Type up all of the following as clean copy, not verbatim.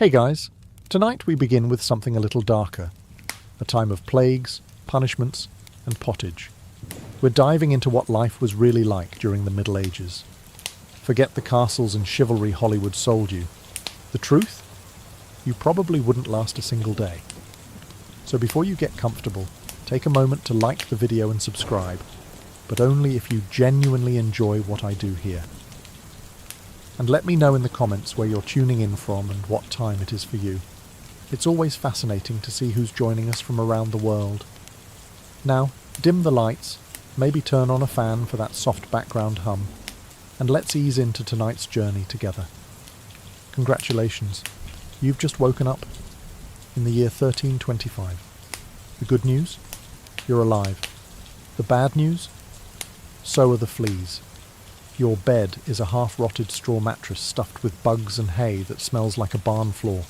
Hey guys, tonight we begin with something a little darker. A time of plagues, punishments, and pottage. We're diving into what life was really like during the Middle Ages. Forget the castles and chivalry Hollywood sold you. The truth? You probably wouldn't last a single day. So before you get comfortable, take a moment to like the video and subscribe, but only if you genuinely enjoy what I do here. And let me know in the comments where you're tuning in from and what time it is for you. It's always fascinating to see who's joining us from around the world. Now, dim the lights, maybe turn on a fan for that soft background hum, and let's ease into tonight's journey together. Congratulations, you've just woken up in the year 1325. The good news? You're alive. The bad news? So are the fleas. Your bed is a half-rotted straw mattress stuffed with bugs and hay that smells like a barn floor,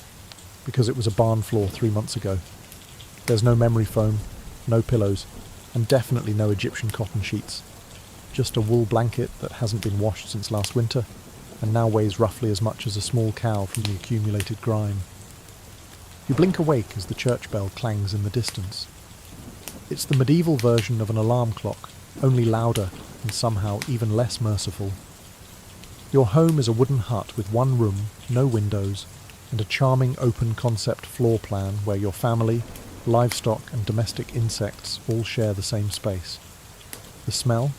because it was a barn floor 3 months ago. There's no memory foam, no pillows, and definitely no Egyptian cotton sheets. Just a wool blanket that hasn't been washed since last winter, and now weighs roughly as much as a small cow from the accumulated grime. You blink awake as the church bell clangs in the distance. It's the medieval version of an alarm clock, only louder and somehow even less merciful. Your home is a wooden hut with one room, no windows, and a charming open-concept floor plan where your family, livestock and domestic insects all share the same space. The smell?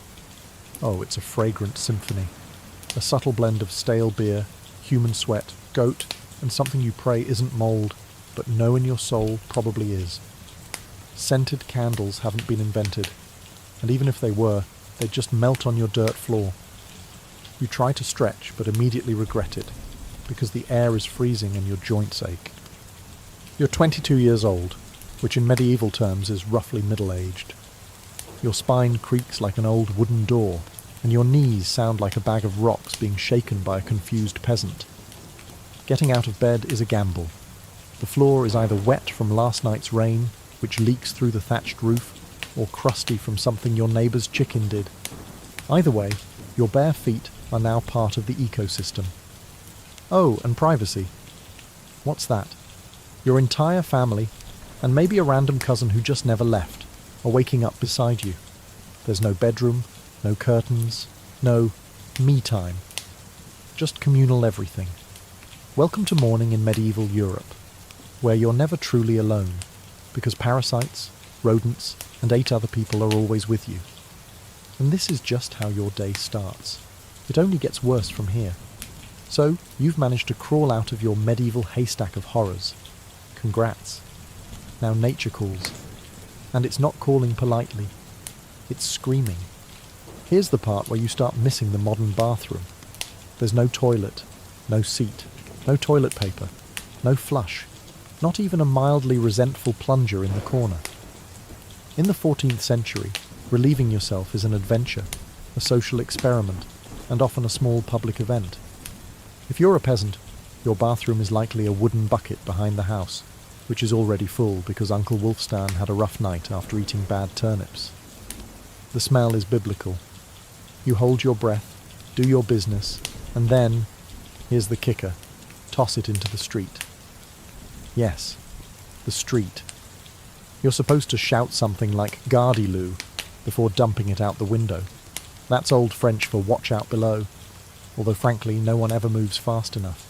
Oh, it's a fragrant symphony. A subtle blend of stale beer, human sweat, goat, and something you pray isn't mould, but know in your soul probably is. Scented candles haven't been invented, and even if they were, they'd just melt on your dirt floor. You try to stretch, but immediately regret it, because the air is freezing and your joints ache. You're 22 years old, which in medieval terms is roughly middle-aged. Your spine creaks like an old wooden door, and your knees sound like a bag of rocks being shaken by a confused peasant. Getting out of bed is a gamble. The floor is either wet from last night's rain, which leaks through the thatched roof, or crusty from something your neighbour's chicken did. Either way, your bare feet are now part of the ecosystem. Oh, and privacy. What's that? Your entire family, and maybe a random cousin who just never left, are waking up beside you. There's no bedroom, no curtains, no me time. Just communal everything. Welcome to morning in medieval Europe, where you're never truly alone, because parasites, rodents, and 8 other people are always with you. And this is just how your day starts. It only gets worse from here. So, you've managed to crawl out of your medieval haystack of horrors. Congrats. Now nature calls. And it's not calling politely. It's screaming. Here's the part where you start missing the modern bathroom. There's no toilet, no seat, no toilet paper, no flush, not even a mildly resentful plunger in the corner. In the 14th century, relieving yourself is an adventure, a social experiment, and often a small public event. If you're a peasant, your bathroom is likely a wooden bucket behind the house, which is already full because Uncle Wolfstan had a rough night after eating bad turnips. The smell is biblical. You hold your breath, do your business, and then, here's the kicker, toss it into the street. Yes, the street. You're supposed to shout something like "Gardez-lou" before dumping it out the window. That's Old French for "watch out below," although frankly no one ever moves fast enough.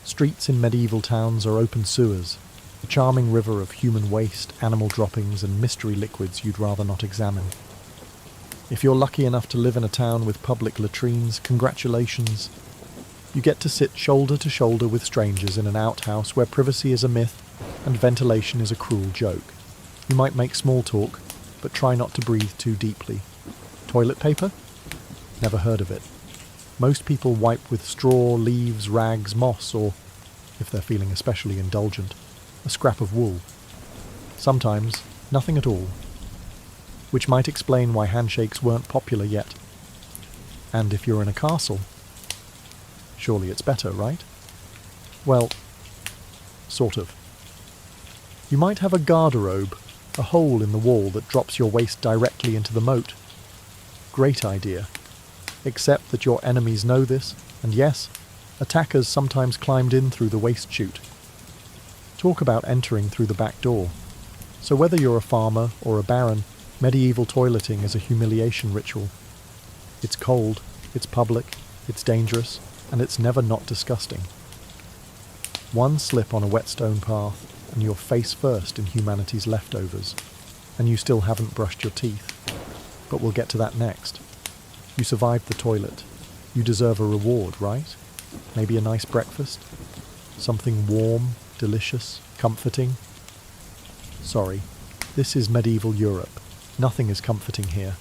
Streets in medieval towns are open sewers, a charming river of human waste, animal droppings and mystery liquids you'd rather not examine. If you're lucky enough to live in a town with public latrines, congratulations. You get to sit shoulder to shoulder with strangers in an outhouse where privacy is a myth and ventilation is a cruel joke. You might make small talk, but try not to breathe too deeply. Toilet paper? Never heard of it. Most people wipe with straw, leaves, rags, moss, or, if they're feeling especially indulgent, a scrap of wool. Sometimes, nothing at all. Which might explain why handshakes weren't popular yet. And if you're in a castle, surely it's better, right? Well, sort of. You might have a garderobe, a hole in the wall that drops your waist directly into the moat. Great idea. Except that your enemies know this, and yes, attackers sometimes climbed in through the waist chute, Talk about entering through the back door. So whether you're a farmer or a baron, medieval toileting is a humiliation ritual. It's cold, it's public, it's dangerous, and it's never not disgusting. One slip on a wet stone path, and you're face first in humanity's leftovers, and you still haven't brushed your teeth. But we'll get to that next. You survived the toilet. You deserve a reward, right? Maybe a nice breakfast? Something warm, delicious, comforting? Sorry, this is medieval Europe. Nothing is comforting here.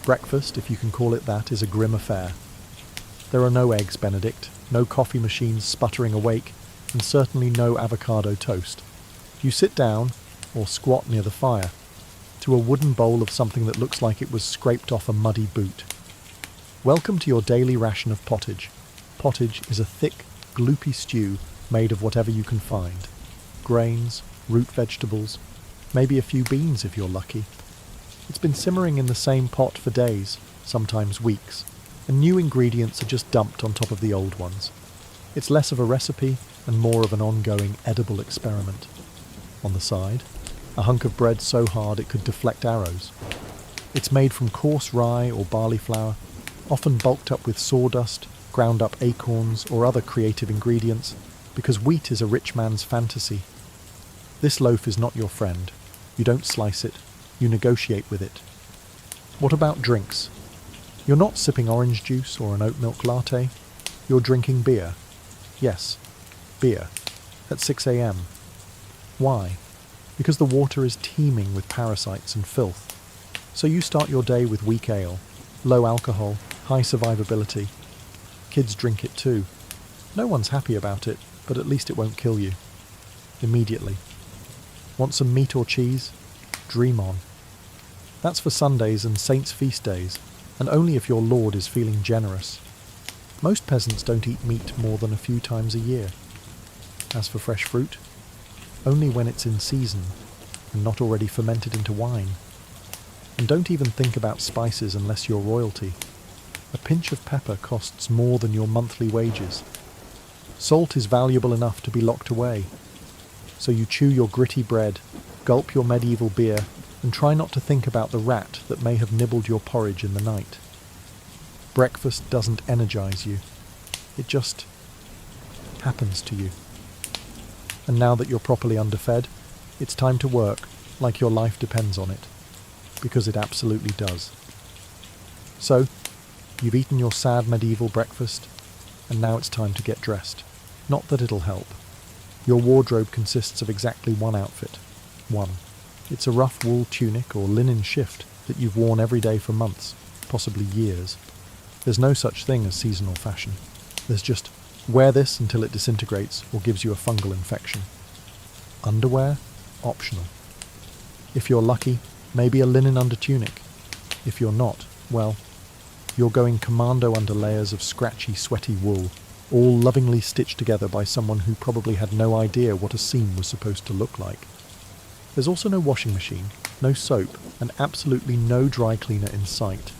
Breakfast, if you can call it that, is a grim affair. There are no eggs Benedict, no coffee machines sputtering awake, and certainly no avocado toast. You sit down, or squat near the fire, to a wooden bowl of something that looks like it was scraped off a muddy boot. Welcome to your daily ration of pottage. Pottage is a thick, gloopy stew made of whatever you can find. Grains, root vegetables, maybe a few beans if you're lucky. It's been simmering in the same pot for days, sometimes weeks, and new ingredients are just dumped on top of the old ones. It's less of a recipe and more of an ongoing edible experiment. On the side, a hunk of bread so hard it could deflect arrows. It's made from coarse rye or barley flour, often bulked up with sawdust, ground up acorns or other creative ingredients, because wheat is a rich man's fantasy. This loaf is not your friend. You don't slice it, you negotiate with it. What about drinks? You're not sipping orange juice or an oat milk latte. You're drinking beer. Yes, beer. At 6 a.m. Why? Because the water is teeming with parasites and filth. So you start your day with weak ale, low alcohol, high survivability. Kids drink it too. No one's happy about it, but at least it won't kill you. Immediately. Want some meat or cheese? Dream on. That's for Sundays and saints' feast days, and only if your lord is feeling generous. Most peasants don't eat meat more than a few times a year. As for fresh fruit, only when it's in season and not already fermented into wine. And don't even think about spices unless you're royalty. A pinch of pepper costs more than your monthly wages. Salt is valuable enough to be locked away. So you chew your gritty bread, gulp your medieval beer, and try not to think about the rat that may have nibbled your porridge in the night. Breakfast doesn't energize you. It just happens to you. And now that you're properly underfed, it's time to work like your life depends on it. Because it absolutely does. So, you've eaten your sad medieval breakfast, and now it's time to get dressed. Not that it'll help. Your wardrobe consists of exactly one outfit. One. It's a rough wool tunic or linen shift that you've worn every day for months, possibly years. There's no such thing as seasonal fashion. There's just wear this until it disintegrates or gives you a fungal infection. Underwear? Optional. If you're lucky, maybe a linen undertunic. If you're not, well, you're going commando under layers of scratchy, sweaty wool, all lovingly stitched together by someone who probably had no idea what a seam was supposed to look like. There's also no washing machine, no soap, and absolutely no dry cleaner in sight.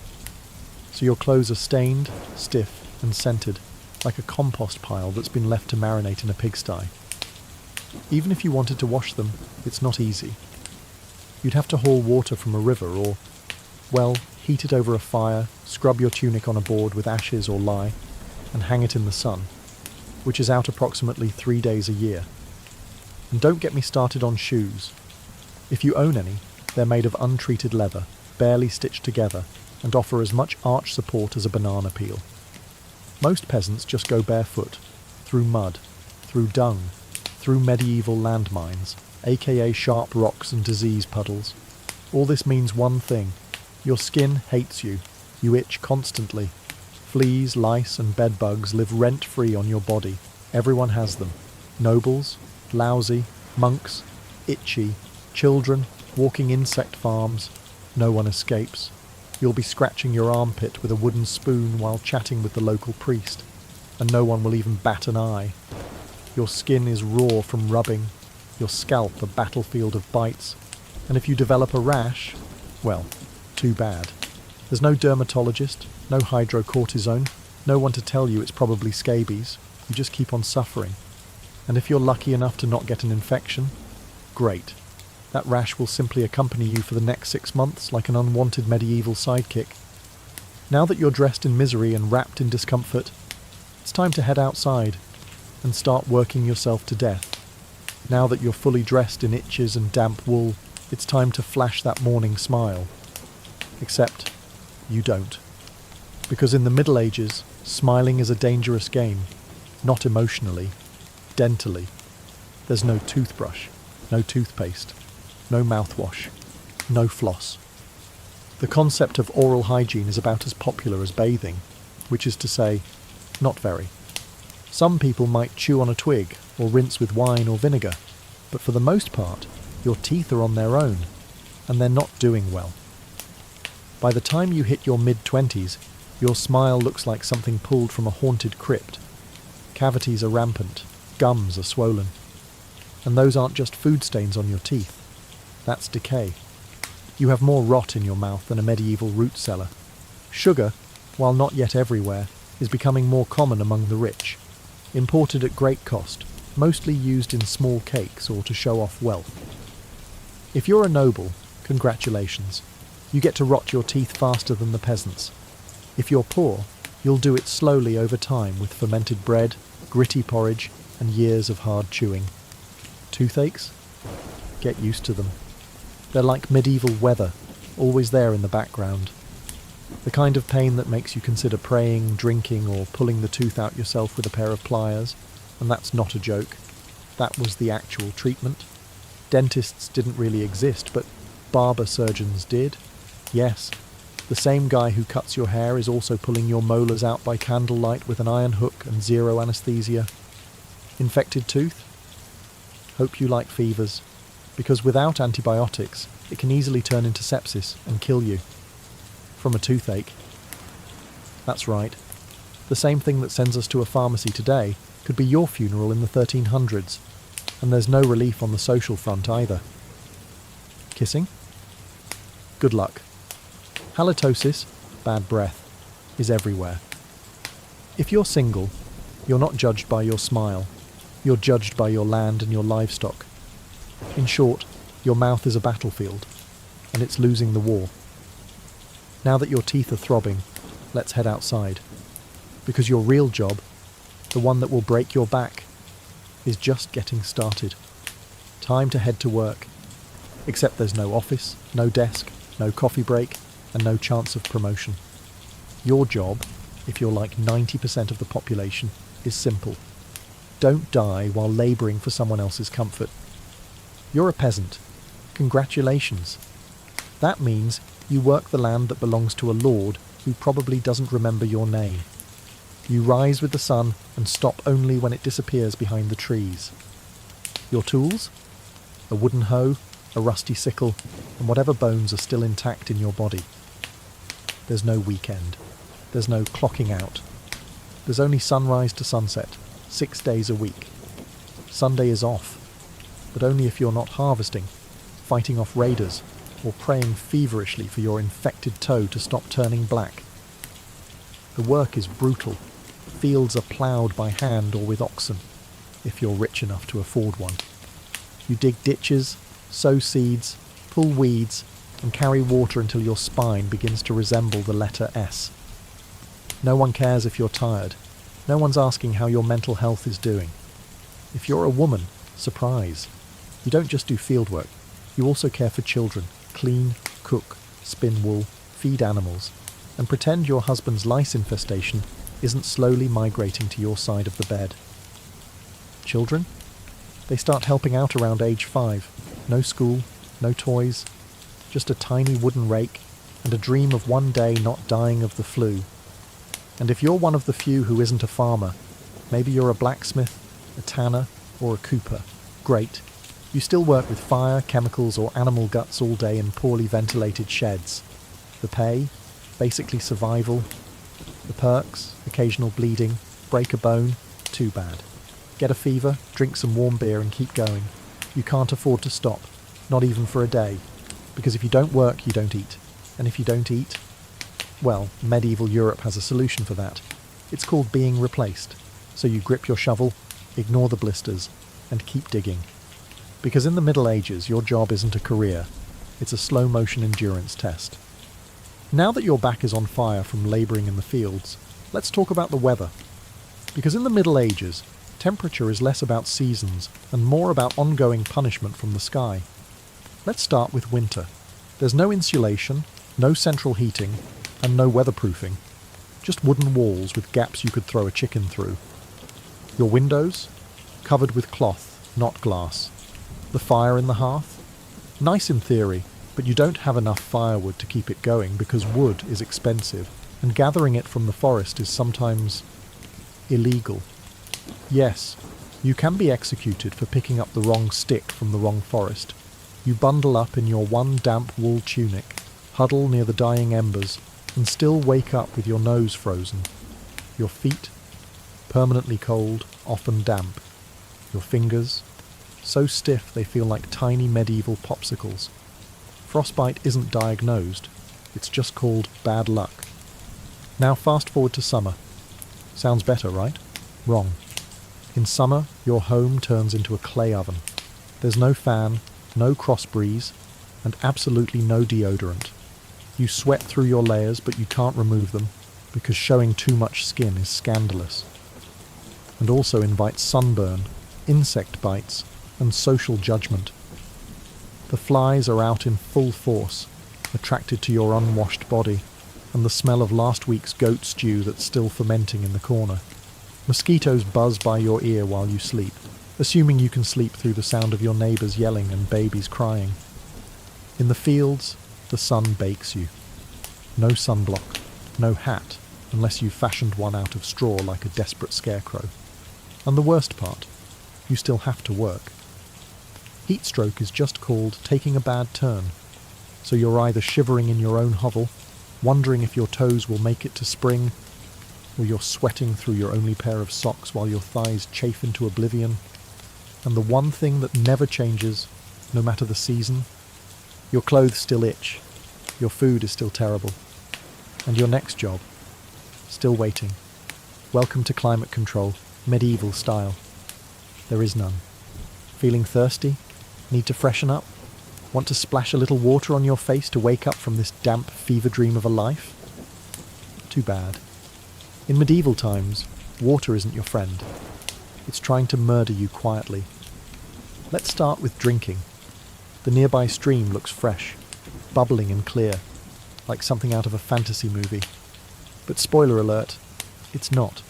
So your clothes are stained, stiff, and scented, like a compost pile that's been left to marinate in a pigsty. Even if you wanted to wash them, it's not easy. You'd have to haul water from a river or, well, heat it over a fire, scrub your tunic on a board with ashes or lye, and hang it in the sun, which is out approximately 3 days a year. And don't get me started on shoes. If you own any, they're made of untreated leather, barely stitched together, and offer as much arch support as a banana peel. Most peasants just go barefoot, through mud, through dung, through medieval landmines, aka sharp rocks and disease puddles. All this means one thing. Your skin hates you. You itch constantly. Fleas, lice, and bedbugs live rent-free on your body. Everyone has them. Nobles, lousy, monks, itchy, children, walking insect farms. No one escapes. You'll be scratching your armpit with a wooden spoon while chatting with the local priest, and no one will even bat an eye. Your skin is raw from rubbing, your scalp a battlefield of bites, and if you develop a rash, well, too bad. There's no dermatologist, no hydrocortisone, no one to tell you it's probably scabies. You just keep on suffering. And if you're lucky enough to not get an infection, great. That rash will simply accompany you for the next 6 months like an unwanted medieval sidekick. Now that you're dressed in misery and wrapped in discomfort, it's time to head outside and start working yourself to death. Now that you're fully dressed in itches and damp wool, it's time to flash that morning smile. Except you don't. Because in the Middle Ages, smiling is a dangerous game. Not emotionally, dentally. There's no toothbrush, no toothpaste, no mouthwash, no floss. The concept of oral hygiene is about as popular as bathing, which is to say, not very. Some people might chew on a twig or rinse with wine or vinegar, but for the most part, your teeth are on their own, and they're not doing well. By the time you hit your mid-20s, your smile looks like something pulled from a haunted crypt. Cavities are rampant, gums are swollen. And those aren't just food stains on your teeth. That's decay. You have more rot in your mouth than a medieval root cellar. Sugar, while not yet everywhere, is becoming more common among the rich. Imported at great cost, mostly used in small cakes or to show off wealth. If you're a noble, congratulations. You get to rot your teeth faster than the peasants. If you're poor, you'll do it slowly over time with fermented bread, gritty porridge, and years of hard chewing. Toothaches? Get used to them. They're like medieval weather, always there in the background. The kind of pain that makes you consider praying, drinking, or pulling the tooth out yourself with a pair of pliers. And that's not a joke. That was the actual treatment. Dentists didn't really exist, but barber surgeons did. Yes, the same guy who cuts your hair is also pulling your molars out by candlelight with an iron hook and zero anesthesia. Infected tooth? Hope you like fevers, because without antibiotics, it can easily turn into sepsis and kill you. From a toothache. That's right. The same thing that sends us to a pharmacy today could be your funeral in the 1300s, and there's no relief on the social front either. Kissing? Good luck. Halitosis, bad breath, is everywhere. If you're single, you're not judged by your smile. You're judged by your land and your livestock. In short, your mouth is a battlefield, and it's losing the war. Now that your teeth are throbbing, let's head outside. Because your real job, the one that will break your back, is just getting started. Time to head to work. Except there's no office, no desk, no coffee break, and no chance of promotion. Your job, if you're like 90% of the population, is simple. Don't die while labouring for someone else's comfort. You're a peasant. Congratulations. That means you work the land that belongs to a lord who probably doesn't remember your name. You rise with the sun and stop only when it disappears behind the trees. Your tools? A wooden hoe, a rusty sickle, and whatever bones are still intact in your body. There's no weekend. There's no clocking out. There's only sunrise to sunset, 6 days a week. Sunday is off, but only if you're not harvesting, fighting off raiders, or praying feverishly for your infected toe to stop turning black. The work is brutal. Fields are ploughed by hand or with oxen, if you're rich enough to afford one. You dig ditches, sow seeds, pull weeds, and carry water until your spine begins to resemble the letter S. No one cares if you're tired. No one's asking how your mental health is doing. If you're a woman, surprise. You don't just do field work. You also care for children, clean, cook, spin wool, feed animals, and pretend your husband's lice infestation isn't slowly migrating to your side of the bed. Children? They start helping out around age 5. No school, no toys, just a tiny wooden rake and a dream of one day not dying of the flu. And if you're one of the few who isn't a farmer, maybe you're a blacksmith, a tanner, or a cooper. Great. You still work with fire, chemicals, or animal guts all day in poorly ventilated sheds. The pay? Basically survival. The perks? Occasional bleeding. Break a bone? Too bad. Get a fever, drink some warm beer and keep going. You can't afford to stop, not even for a day. Because if you don't work, you don't eat. And if you don't eat, well, medieval Europe has a solution for that. It's called being replaced. So you grip your shovel, ignore the blisters, and keep digging. Because in the Middle Ages, your job isn't a career, it's a slow-motion endurance test. Now that your back is on fire from labouring in the fields, let's talk about the weather. Because in the Middle Ages, temperature is less about seasons and more about ongoing punishment from the sky. Let's start with winter. There's no insulation, no central heating, and no weatherproofing. Just wooden walls with gaps you could throw a chicken through. Your windows? Covered with cloth, not glass. The fire in the hearth? Nice in theory, but you don't have enough firewood to keep it going because wood is expensive, and gathering it from the forest is sometimes illegal. Yes, you can be executed for picking up the wrong stick from the wrong forest. You bundle up in your one damp wool tunic, huddle near the dying embers, and still wake up with your nose frozen. Your feet, permanently cold, often damp. Your fingers, so stiff they feel like tiny medieval popsicles. Frostbite isn't diagnosed, it's just called bad luck. Now fast forward to summer. Sounds better, right? Wrong. In summer, your home turns into a clay oven. There's no fan, no cross breeze, and absolutely no deodorant. You sweat through your layers, but you can't remove them, because showing too much skin is scandalous. And also invites sunburn, insect bites, and social judgment. The flies are out in full force, attracted to your unwashed body, and the smell of last week's goat stew that's still fermenting in the corner. Mosquitoes buzz by your ear while you sleep, assuming you can sleep through the sound of your neighbours yelling and babies crying. In the fields, the sun bakes you. No sunblock, no hat, unless you've fashioned one out of straw like a desperate scarecrow. And the worst part, you still have to work. Heatstroke is just called taking a bad turn, so you're either shivering in your own hovel, wondering if your toes will make it to spring, or you're sweating through your only pair of socks while your thighs chafe into oblivion. And the one thing that never changes, no matter the season, your clothes still itch, your food is still terrible, and your next job, still waiting. Welcome to climate control, medieval style. There is none. Feeling thirsty? Need to freshen up? Want to splash a little water on your face to wake up from this damp fever dream of a life? Too bad. In medieval times, water isn't your friend. It's trying to murder you quietly. Let's start with drinking. The nearby stream looks fresh, bubbling and clear, like something out of a fantasy movie. But spoiler alert, it's not.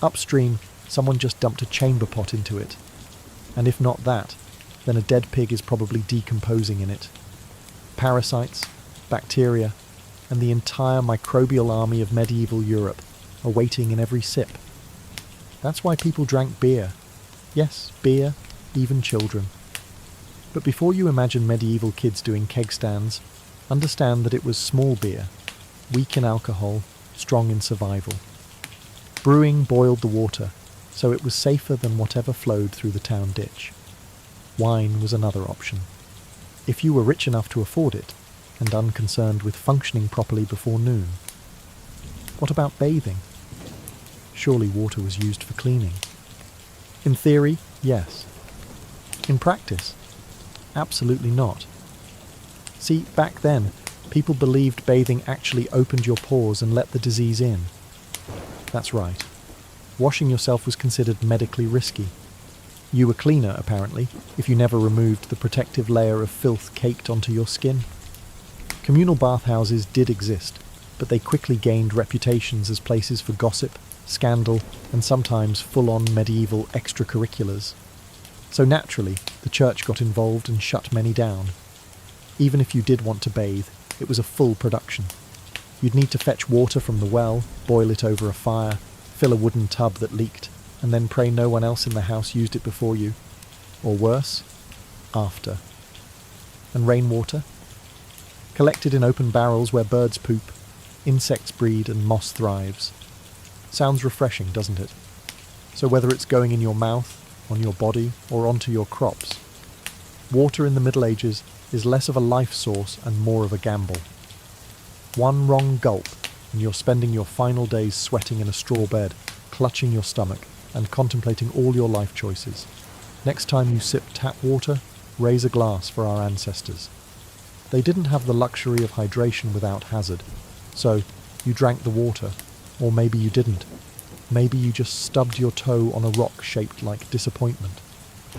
Upstream, someone just dumped a chamber pot into it. And if not that, then a dead pig is probably decomposing in it. Parasites, bacteria, and the entire microbial army of medieval Europe are waiting in every sip. That's why people drank beer. Yes, beer, even children. But before you imagine medieval kids doing keg stands, understand that it was small beer, weak in alcohol, strong in survival. Brewing boiled the water, so it was safer than whatever flowed through the town ditch. Wine was another option. If you were rich enough to afford it, and unconcerned with functioning properly before noon. What about bathing? Surely water was used for cleaning. In theory, yes. In practice, absolutely not. See, back then, people believed bathing actually opened your pores and let the disease in. That's right. Washing yourself was considered medically risky. You were cleaner, apparently, if you never removed the protective layer of filth caked onto your skin. Communal bathhouses did exist, but they quickly gained reputations as places for gossip, scandal, and sometimes full-on medieval extracurriculars. So naturally, the church got involved and shut many down. Even if you did want to bathe, it was a full production. You'd need to fetch water from the well, boil it over a fire, fill a wooden tub that leaked, and then pray no one else in the house used it before you. Or worse, after. And rainwater? Collected in open barrels where birds poop, insects breed and moss thrives. Sounds refreshing, doesn't it? So whether it's going in your mouth, on your body, or onto your crops, water in the Middle Ages is less of a life source and more of a gamble. One wrong gulp, and you're spending your final days sweating in a straw bed, clutching your stomach, and contemplating all your life choices. Next time you sip tap water, raise a glass for our ancestors. They didn't have the luxury of hydration without hazard, so you drank the water, or maybe you didn't. Maybe you just stubbed your toe on a rock shaped like disappointment.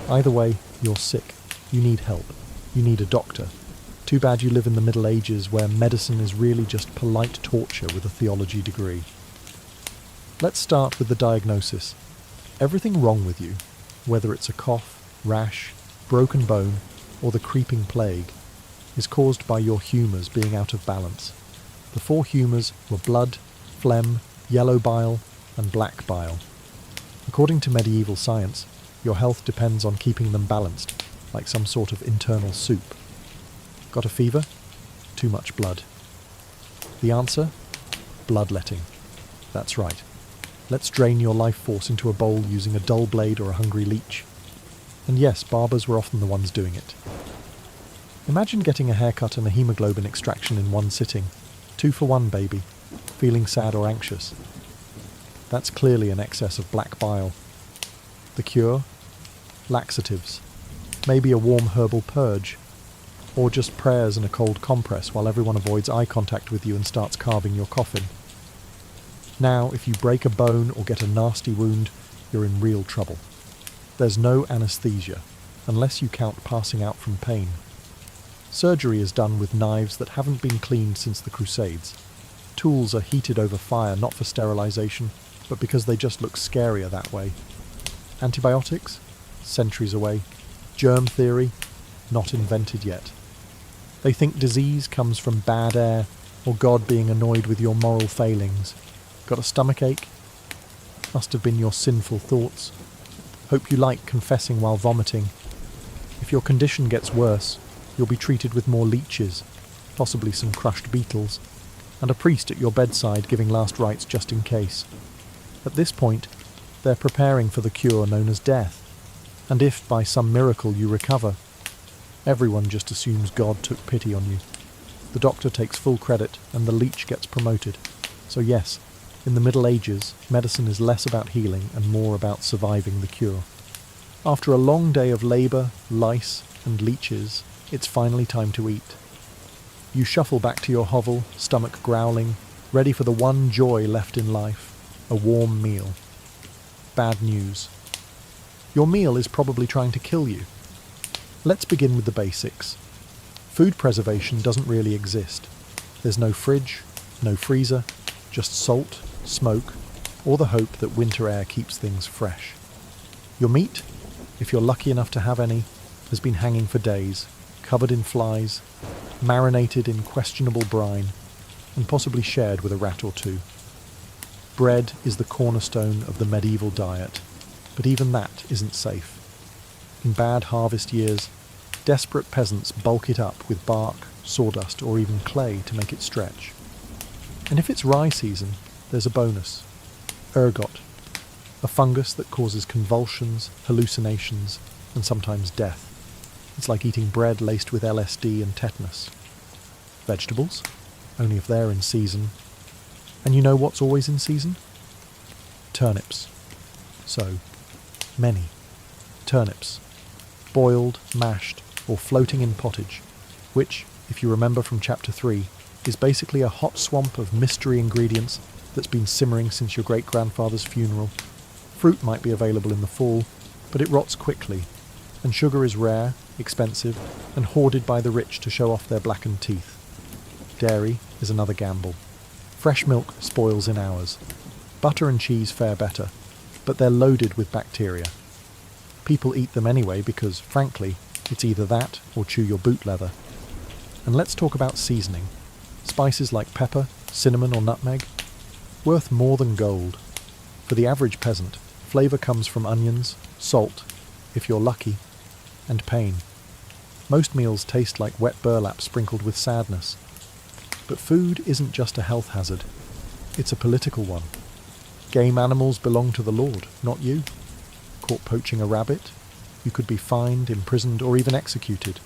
Either way, you're sick. You need help. You need a doctor. Too bad you live in the Middle Ages where medicine is really just polite torture with a theology degree. Let's start with the diagnosis. Everything wrong with you, whether it's a cough, rash, broken bone, or the creeping plague, is caused by your humours being out of balance. The four humours were blood, phlegm, yellow bile, and black bile. According to medieval science, your health depends on keeping them balanced, like some sort of internal soup. Got a fever? Too much blood. The answer? Bloodletting. That's right. Let's drain your life force into a bowl using a dull blade or a hungry leech. And yes, barbers were often the ones doing it. Imagine getting a haircut and a hemoglobin extraction in one sitting. 2 for 1, baby. Feeling sad or anxious. That's clearly an excess of black bile. The cure? Laxatives. Maybe a warm herbal purge. Or just prayers and a cold compress while everyone avoids eye contact with you and starts carving your coffin. Now, if you break a bone or get a nasty wound, you're in real trouble. There's no anaesthesia, unless you count passing out from pain. Surgery is done with knives that haven't been cleaned since the Crusades. Tools are heated over fire not for sterilisation, but because they just look scarier that way. Antibiotics? Centuries away. Germ theory? Not invented yet. They think disease comes from bad air or God being annoyed with your moral failings. Got a stomachache? Must have been your sinful thoughts. Hope you like confessing while vomiting. If your condition gets worse, you'll be treated with more leeches, possibly some crushed beetles, and a priest at your bedside giving last rites just in case. At this point, they're preparing for the cure known as death. And if by some miracle you recover, everyone just assumes God took pity on you. The doctor takes full credit and the leech gets promoted. So yes, in the Middle Ages, medicine is less about healing and more about surviving the cure. After a long day of labour, lice, and leeches, it's finally time to eat. You shuffle back to your hovel, stomach growling, ready for the one joy left in life, a warm meal. Bad news. Your meal is probably trying to kill you. Let's begin with the basics. Food preservation doesn't really exist. There's no fridge, no freezer, just salt, smoke, or the hope that winter air keeps things fresh. Your meat, if you're lucky enough to have any, has been hanging for days, covered in flies, marinated in questionable brine, and possibly shared with a rat or two. Bread is the cornerstone of the medieval diet, but even that isn't safe. In bad harvest years, desperate peasants bulk it up with bark, sawdust, or even clay to make it stretch. And if it's rye season, there's a bonus. Ergot, a fungus that causes convulsions, hallucinations, and sometimes death. It's like eating bread laced with LSD and tetanus. Vegetables, only if they're in season. And you know what's always in season? Turnips. So, many. Turnips. Boiled, mashed, or floating in pottage, which, if you remember from chapter 3, is basically a hot swamp of mystery ingredients that's been simmering since your great-grandfather's funeral. Fruit might be available in the fall, but it rots quickly, and sugar is rare, expensive, and hoarded by the rich to show off their blackened teeth. Dairy is another gamble. Fresh milk spoils in hours. Butter and cheese fare better, but they're loaded with bacteria. People eat them anyway because, frankly, it's either that or chew your boot leather. And let's talk about seasoning. Spices like pepper, cinnamon or nutmeg, worth more than gold. For the average peasant, flavour comes from onions, salt, if you're lucky, and pain. Most meals taste like wet burlap sprinkled with sadness. But food isn't just a health hazard, it's a political one. Game animals belong to the Lord, not you. Caught poaching a rabbit, you could be fined, imprisoned, or even executed.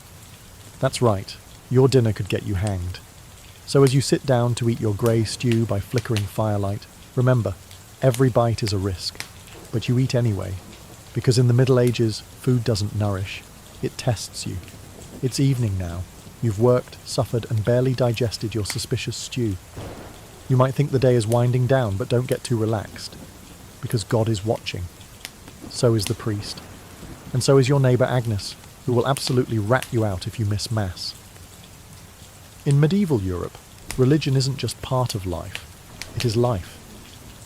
That's right, your dinner could get you hanged. So as you sit down to eat your grey stew by flickering firelight, remember, every bite is a risk. But you eat anyway, because in the Middle Ages, food doesn't nourish, it tests you. It's evening now. You've worked, suffered, and barely digested your suspicious stew. You might think the day is winding down, but don't get too relaxed, because God is watching. So is the priest. And so is your neighbour Agnes, who will absolutely rat you out if you miss Mass. In medieval Europe, religion isn't just part of life, it is life.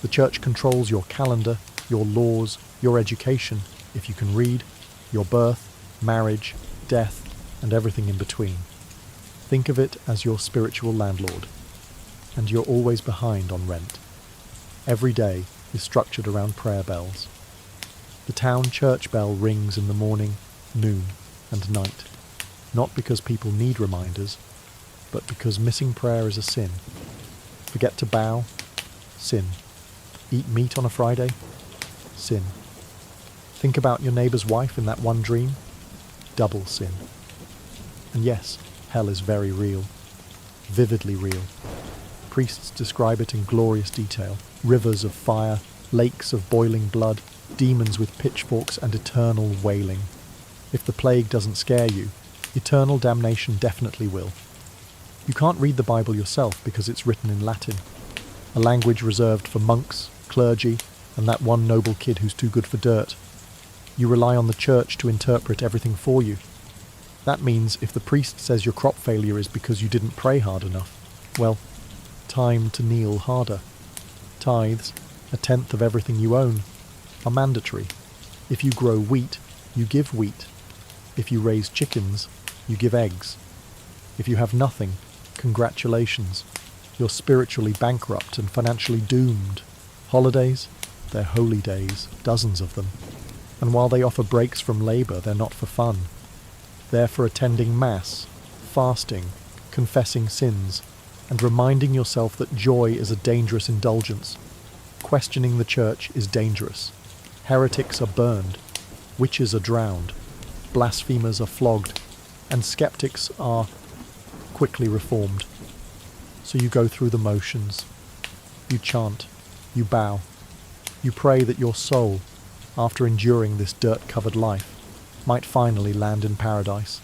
The church controls your calendar, your laws, your education, if you can read, your birth, marriage, death, and everything in between. Think of it as your spiritual landlord, and you're always behind on rent. Every day is structured around prayer bells. The town church bell rings in the morning, noon, and night, not because people need reminders, but because missing prayer is a sin. Forget to bow? Sin. Eat meat on a Friday? Sin. Think about your neighbour's wife in that one dream? Double sin. And yes, hell is very real. Vividly real. Priests describe it in glorious detail. Rivers of fire, lakes of boiling blood, demons with pitchforks and eternal wailing. If the plague doesn't scare you, eternal damnation definitely will. You can't read the Bible yourself because it's written in Latin, a language reserved for monks, clergy, and that one noble kid who's too good for dirt. You rely on the church to interpret everything for you. That means if the priest says your crop failure is because you didn't pray hard enough, well, time to kneel harder. Tithes, 1/10 of everything you own, are mandatory. If you grow wheat, you give wheat. If you raise chickens, you give eggs. If you have nothing, congratulations. You're spiritually bankrupt and financially doomed. Holidays? They're holy days, dozens of them. And while they offer breaks from labour, they're not for fun. They're for attending Mass, fasting, confessing sins, and reminding yourself that joy is a dangerous indulgence. Questioning the church is dangerous. Heretics are burned. Witches are drowned. Blasphemers are flogged. And skeptics are quickly reformed. So you go through the motions. You chant. You bow. You pray that your soul, after enduring this dirt-covered life, might finally land in paradise,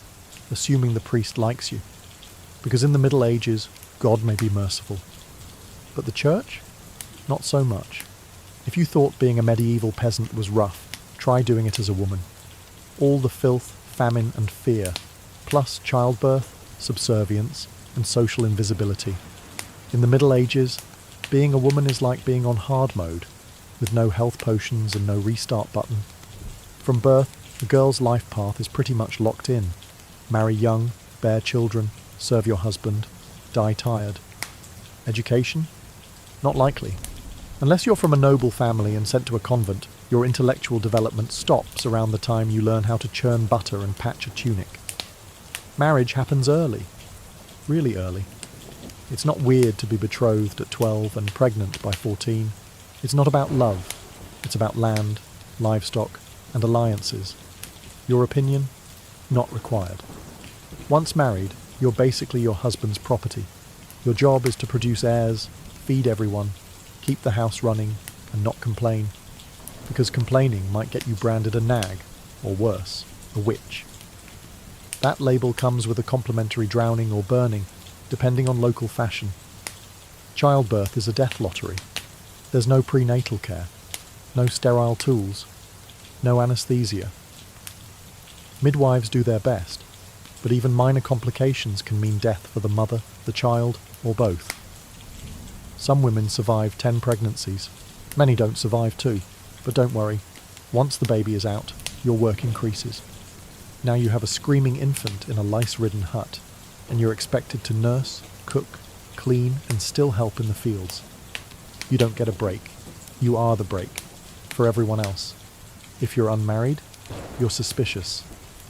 assuming the priest likes you. Because in the Middle Ages, God may be merciful. But the church? Not so much. If you thought being a medieval peasant was rough, try doing it as a woman. All the filth, famine and fear, plus childbirth, subservience, and social invisibility. In the Middle Ages, being a woman is like being on hard mode, with no health potions and no restart button. From birth, the girl's life path is pretty much locked in. Marry young, bear children, serve your husband, die tired. Education? Not likely. Unless you're from a noble family and sent to a convent, your intellectual development stops around the time you learn how to churn butter and patch a tunic. Marriage happens early. Really early. It's not weird to be betrothed at 12 and pregnant by 14. It's not about love. It's about land, livestock, and alliances. Your opinion? Not required. Once married, you're basically your husband's property. Your job is to produce heirs, feed everyone, keep the house running, and not complain. Because complaining might get you branded a nag, or worse, a witch. That label comes with a complimentary drowning or burning, depending on local fashion. Childbirth is a death lottery. There's no prenatal care, no sterile tools, no anaesthesia. Midwives do their best, but even minor complications can mean death for the mother, the child, or both. Some women survive 10 pregnancies. Many don't survive too, but don't worry. Once the baby is out, your work increases. Now you have a screaming infant in a lice-ridden hut, and you're expected to nurse, cook, clean, and still help in the fields. You don't get a break. You are the break, for everyone else. If you're unmarried, you're suspicious.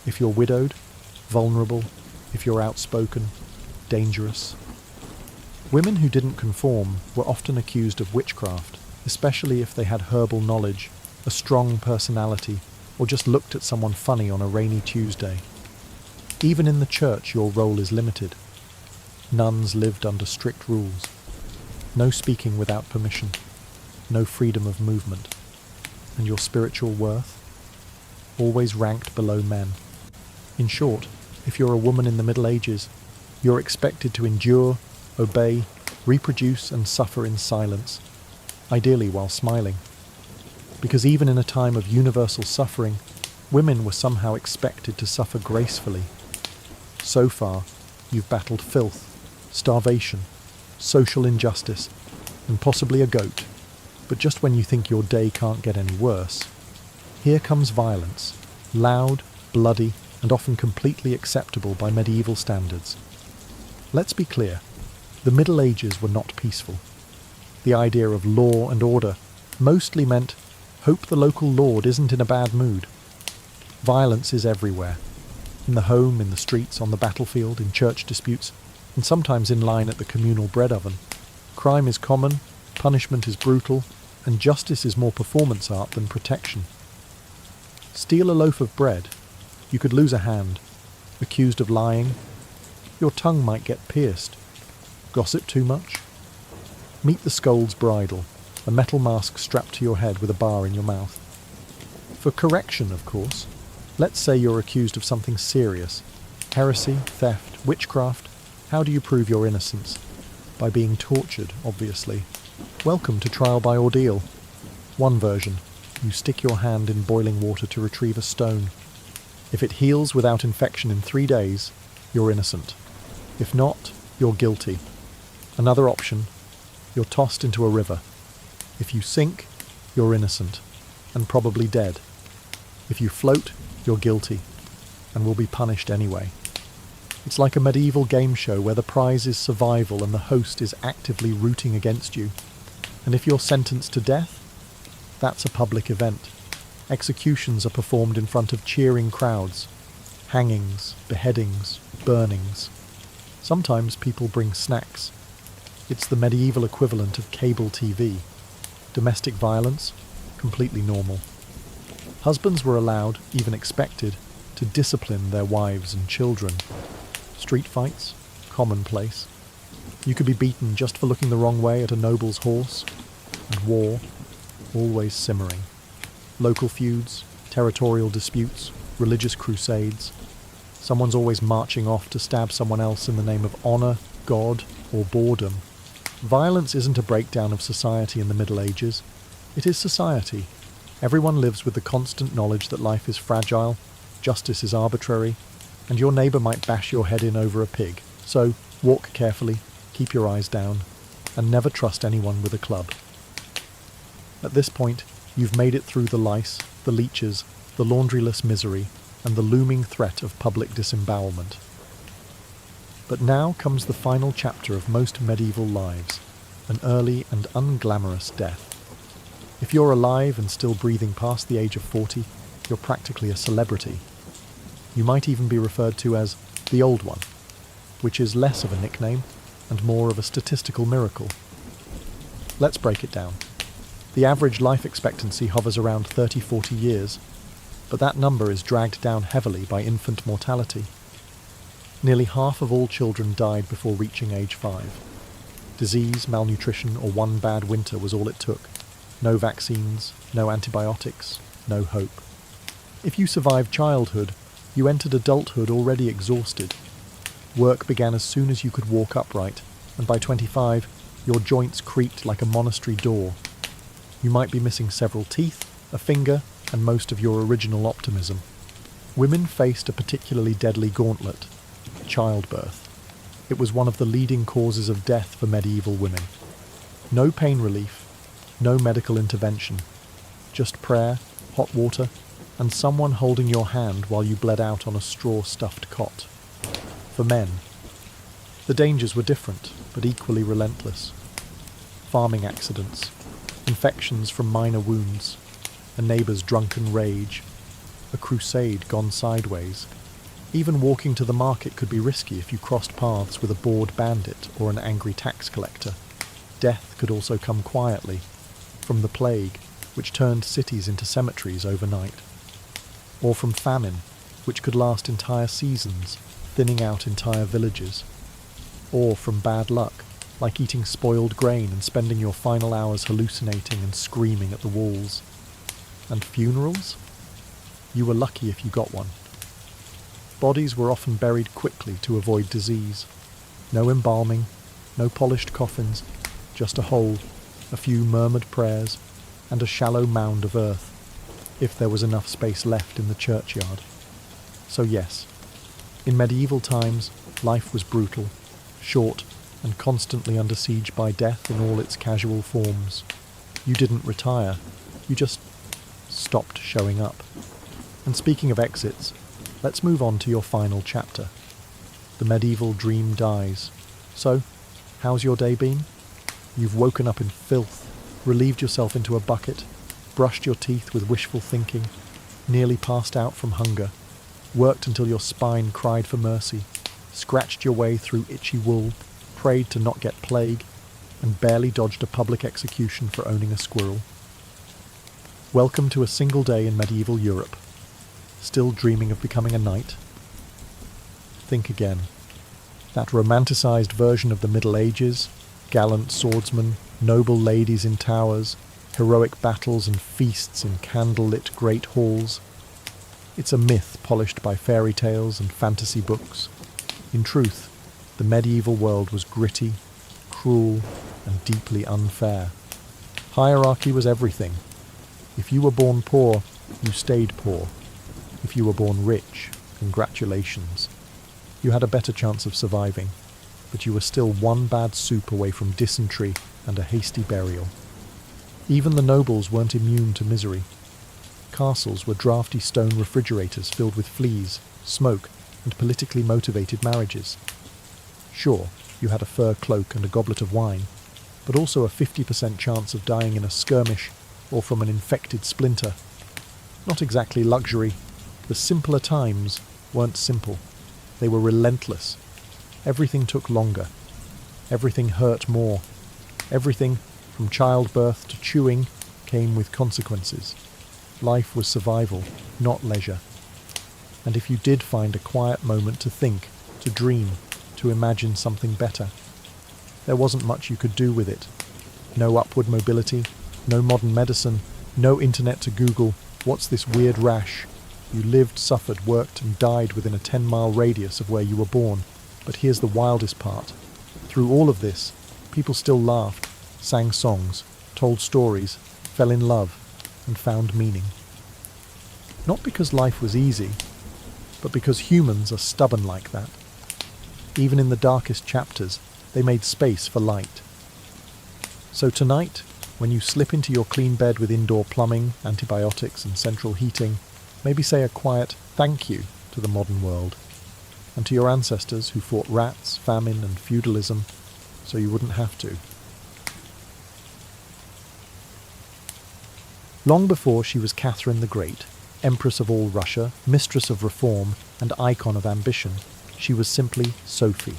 If you're widowed, vulnerable. If you're outspoken, dangerous. Women who didn't conform were often accused of witchcraft, especially if they had herbal knowledge, a strong personality, or just looked at someone funny on a rainy Tuesday. Even in the church, your role is limited. Nuns lived under strict rules. No speaking without permission. No freedom of movement. and your spiritual worth, always ranked below men. In short, if you're a woman in the Middle Ages, you're expected to endure, obey, reproduce and suffer in silence, ideally while smiling. Because even in a time of universal suffering, women were somehow expected to suffer gracefully. So far, you've battled filth, starvation, social injustice, and possibly a goat. But just when you think your day can't get any worse, here comes violence, loud, bloody, and often completely acceptable by medieval standards. Let's be clear, the Middle Ages were not peaceful. The idea of law and order mostly meant, hope the local lord isn't in a bad mood. Violence is everywhere. In the home, in the streets, on the battlefield, in church disputes, and sometimes in line at the communal bread oven. Crime is common, punishment is brutal, and justice is more performance art than protection. Steal a loaf of bread, you could lose a hand. Accused of lying, your tongue might get pierced. Gossip too much? Meet the scold's bridle, a metal mask strapped to your head with a bar in your mouth. For correction, of course, let's say you're accused of something serious. Heresy, theft, witchcraft. How do you prove your innocence? By being tortured, obviously. Welcome to trial by ordeal. One version, you stick your hand in boiling water to retrieve a stone. If it heals without infection in 3 days, you're innocent. If not, you're guilty. Another option, you're tossed into a river. If you sink, you're innocent, and probably dead. If you float, you're guilty, and will be punished anyway. It's like a medieval game show where the prize is survival and the host is actively rooting against you. And if you're sentenced to death, that's a public event. Executions are performed in front of cheering crowds. Hangings, beheadings, burnings. Sometimes people bring snacks. It's the medieval equivalent of cable TV. Domestic violence, completely normal. Husbands were allowed, even expected, to discipline their wives and children. Street fights, commonplace. You could be beaten just for looking the wrong way at a noble's horse. And war, always simmering. Local feuds, territorial disputes, religious crusades. Someone's always marching off to stab someone else in the name of honour, God, or boredom. Violence isn't a breakdown of society in the Middle Ages. It is society. Everyone lives with the constant knowledge that life is fragile, justice is arbitrary, and your neighbour might bash your head in over a pig. So, walk carefully, keep your eyes down, and never trust anyone with a club. At this point, you've made it through the lice, the leeches, the laundryless misery, and the looming threat of public disembowelment. But now comes the final chapter of most medieval lives, an early and unglamorous death. If you're alive and still breathing past the age of 40, you're practically a celebrity. You might even be referred to as the Old One, which is less of a nickname and more of a statistical miracle. Let's break it down. The average life expectancy hovers around 30-40 years, but that number is dragged down heavily by infant mortality. Nearly half of all children died before reaching age 5. Disease, malnutrition, or one bad winter was all it took. No vaccines, no antibiotics, no hope. If you survived childhood, you entered adulthood already exhausted. Work began as soon as you could walk upright, and by 25, your joints creaked like a monastery door. You might be missing several teeth, a finger, and most of your original optimism. Women faced a particularly deadly gauntlet: childbirth. It was one of the leading causes of death for medieval women. No pain relief, no medical intervention, just prayer, hot water, and someone holding your hand while you bled out on a straw-stuffed cot. For men, the dangers were different, but equally relentless. Farming accidents, infections from minor wounds, a neighbour's drunken rage, a crusade gone sideways. Even walking to the market could be risky if you crossed paths with a bored bandit or an angry tax collector. Death could also come quietly, from the plague, which turned cities into cemeteries overnight, or from famine, which could last entire seasons, thinning out entire villages, or from bad luck, like eating spoiled grain and spending your final hours hallucinating and screaming at the walls. And funerals? You were lucky if you got one. Bodies were often buried quickly to avoid disease. No embalming, no polished coffins, just a hole, a few murmured prayers, and a shallow mound of earth, if there was enough space left in the churchyard. So yes, in medieval times, life was brutal, short, and constantly under siege by death in all its casual forms. You didn't retire, you just stopped showing up. And speaking of exits, let's move on to your final chapter. The medieval dream dies. So, how's your day been? You've woken up in filth, relieved yourself into a bucket, brushed your teeth with wishful thinking, nearly passed out from hunger, worked until your spine cried for mercy, scratched your way through itchy wool, prayed to not get plague, and barely dodged a public execution for owning a squirrel. Welcome to a single day in medieval Europe. Still dreaming of becoming a knight? Think again. That romanticised version of the Middle Ages, gallant swordsmen, noble ladies in towers, heroic battles and feasts in candle-lit great halls. It's a myth polished by fairy tales and fantasy books. In truth, the medieval world was gritty, cruel, and deeply unfair. Hierarchy was everything. If you were born poor, you stayed poor. If you were born rich, congratulations. You had a better chance of surviving, but you were still one bad soup away from dysentery and a hasty burial. Even the nobles weren't immune to misery. Castles were drafty stone refrigerators filled with fleas, smoke, and politically motivated marriages. Sure, you had a fur cloak and a goblet of wine, but also a 50% chance of dying in a skirmish or from an infected splinter. Not exactly luxury. The simpler times weren't simple. They were relentless. Everything took longer. Everything hurt more. Everything, from childbirth to chewing, came with consequences. Life was survival, not leisure. And if you did find a quiet moment to think, to dream, to imagine something better, there wasn't much you could do with it. No upward mobility, no modern medicine, no internet to Google, what's this weird rash? You lived, suffered, worked, and died within a 10-mile radius of where you were born. But here's the wildest part. Through all of this, people still laughed, sang songs, told stories, fell in love, and found meaning. Not because life was easy, but because humans are stubborn like that. Even in the darkest chapters, they made space for light. So tonight, when you slip into your clean bed with indoor plumbing, antibiotics, and central heating, maybe say a quiet thank you to the modern world, and to your ancestors who fought rats, famine, and feudalism, so you wouldn't have to. Long before she was Catherine the Great, Empress of all Russia, mistress of reform, and icon of ambition, she was simply Sophie.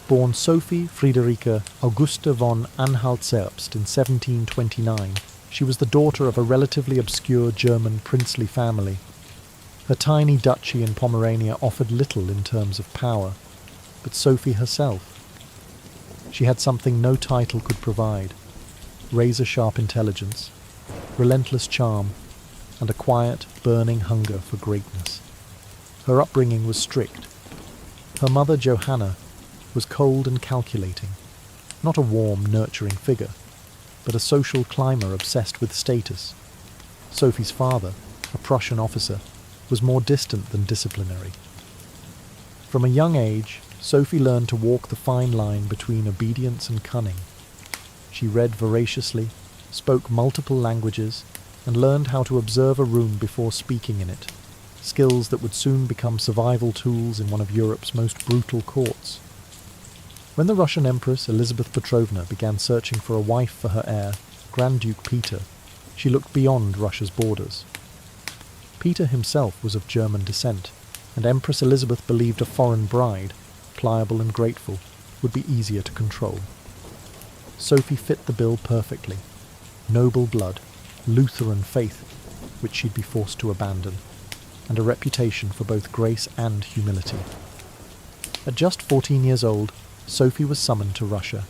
Born Sophie Friederike Augusta von Anhalt-Zerbst in 1729, she was the daughter of a relatively obscure German princely family. Her tiny duchy in Pomerania offered little in terms of power, but Sophie herself. She had something no title could provide: razor-sharp intelligence, relentless charm, and a quiet, burning hunger for greatness. Her upbringing was strict. Her mother, Johanna, was cold and calculating, not a warm, nurturing figure, but a social climber obsessed with status. Sophie's father, a Prussian officer, was more distant than disciplinary. From a young age, Sophie learned to walk the fine line between obedience and cunning. She read voraciously, spoke multiple languages, and learned how to observe a room before speaking in it, skills that would soon become survival tools in one of Europe's most brutal courts. When the Russian Empress Elizabeth Petrovna began searching for a wife for her heir, Grand Duke Peter, she looked beyond Russia's borders. Peter himself was of German descent, and Empress Elizabeth believed a foreign bride, pliable and grateful, would be easier to control. Sophie fit the bill perfectly. Noble blood, Lutheran faith, which she'd be forced to abandon, and a reputation for both grace and humility. At just 14 years old, Sophie was summoned to Russia.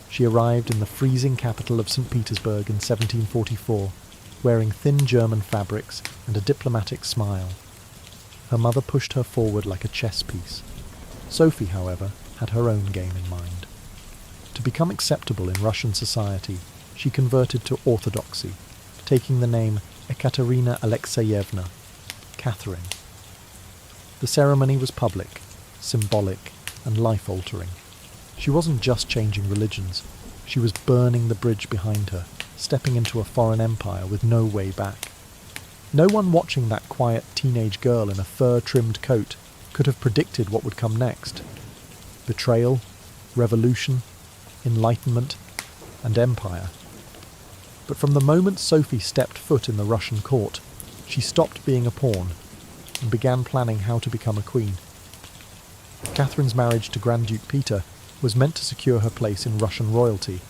She arrived in the freezing capital of St. Petersburg in 1744, wearing thin German fabrics and a diplomatic smile. Her mother pushed her forward like a chess piece. Sophie, however, had her own game in mind. To become acceptable in Russian society, she converted to Orthodoxy, taking the name Ekaterina Alexeyevna, Catherine. The ceremony was public, symbolic, and life-altering. She wasn't just changing religions, she was burning the bridge behind her, stepping into a foreign empire with no way back. No one watching that quiet teenage girl in a fur-trimmed coat could have predicted what would come next. Betrayal, revolution, enlightenment, and empire. But from the moment Sophie stepped foot in the Russian court, she stopped being a pawn and began planning how to become a queen. Catherine's marriage to Grand Duke Peter was meant to secure her place in Russian royalty,